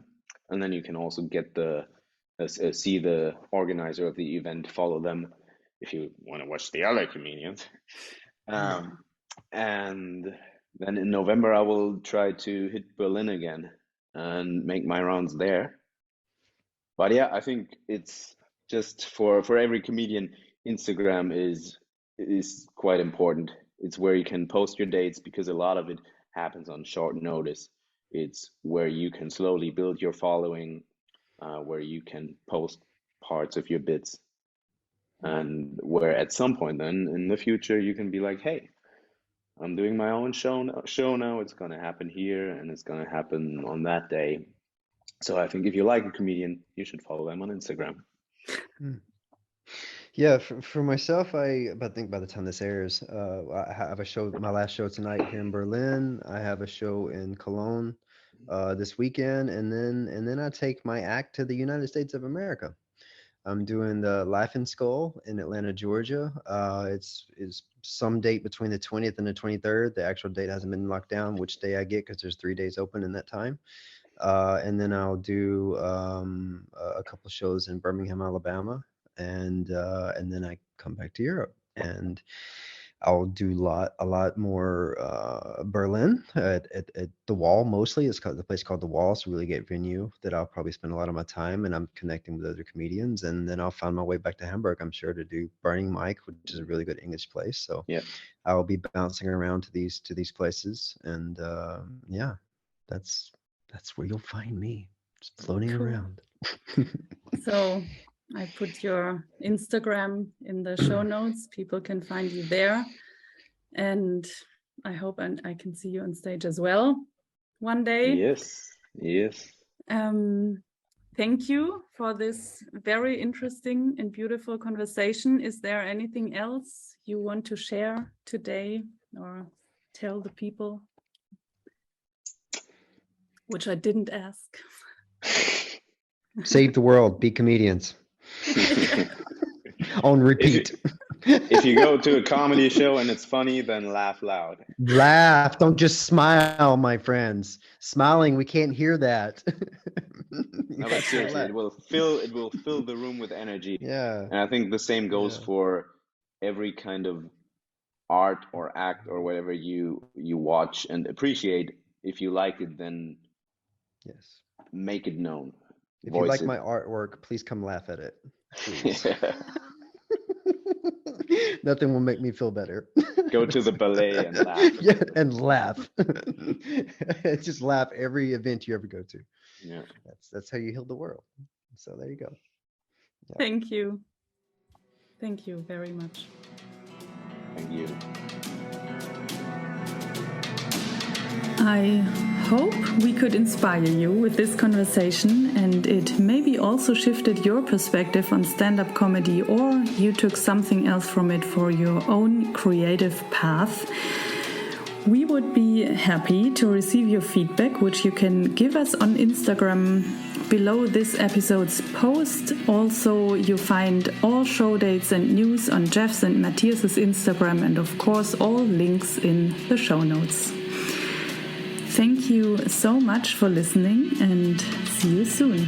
and then you can also get see the organizer of the event, follow them if you want to watch the other comedians. Um, and then in November, I will try to hit Berlin again and make my rounds there. But yeah, I think it's just for every comedian, Instagram is quite important. It's where you can post your dates because a lot of it happens on short notice. It's where you can slowly build your following, where you can post parts of your bits, and where at some point then in the future you can be like, hey, I'm doing my own show now. It's gonna happen here and it's gonna happen on that day. So I think if you like a comedian, you should follow them on Instagram. yeah, for myself, I think by the time this airs, I have a show, my last show tonight here in Berlin. I have a show in Cologne this weekend, and then I take my act to the United States of America. I'm doing the Life in Skull in Atlanta, Georgia. It's some date between the 20th and the 23rd. The actual date hasn't been locked down, which day I get, because there's 3 days open in that time. And then I'll do a couple shows in Birmingham, Alabama, and then I come back to Europe, and I'll do a lot more Berlin at the Wall mostly. It's called the place called the Wall. It's a really great venue that I'll probably spend a lot of my time, and I'm connecting with other comedians. And then I'll find my way back to Hamburg, I'm sure, to do Burning Mike, which is a really good English place. So Yeah. I'll be bouncing around to these places, and yeah, that's where you'll find me, just floating Cool. around. So I put your Instagram in the show notes. People can find you there. And I hope I can see you on stage as well one day. Yes. Thank you for this very interesting and beautiful conversation. Is there anything else you want to share today or tell the people, which I didn't ask? Save the world, be comedians. On repeat. If you go to a comedy show and it's funny, then laugh loud. Laugh, don't just smile, my friends. Smiling, we can't hear that. No, but seriously, it will fill the room with energy. Yeah. And I think the same goes for every kind of art or act or whatever you watch and appreciate. If you like it, then Yes. make it known. If you like my artwork, please come laugh at it. Please. Nothing will make me feel better. Go to the ballet and laugh. Yeah, and laugh. Just laugh every event you ever go to. Yeah. That's how you heal the world. So there you go. Yeah. Thank you. Thank you very much. Thank you. I hope we could inspire you with this conversation, and it maybe also shifted your perspective on stand-up comedy, or you took something else from it for your own creative path. We would be happy to receive your feedback, which you can give us on Instagram below this episode's post. Also, you find all show dates and news on Jeff's and Matthias's Instagram, and of course all links in the show notes. Thank you so much for listening, and see you soon.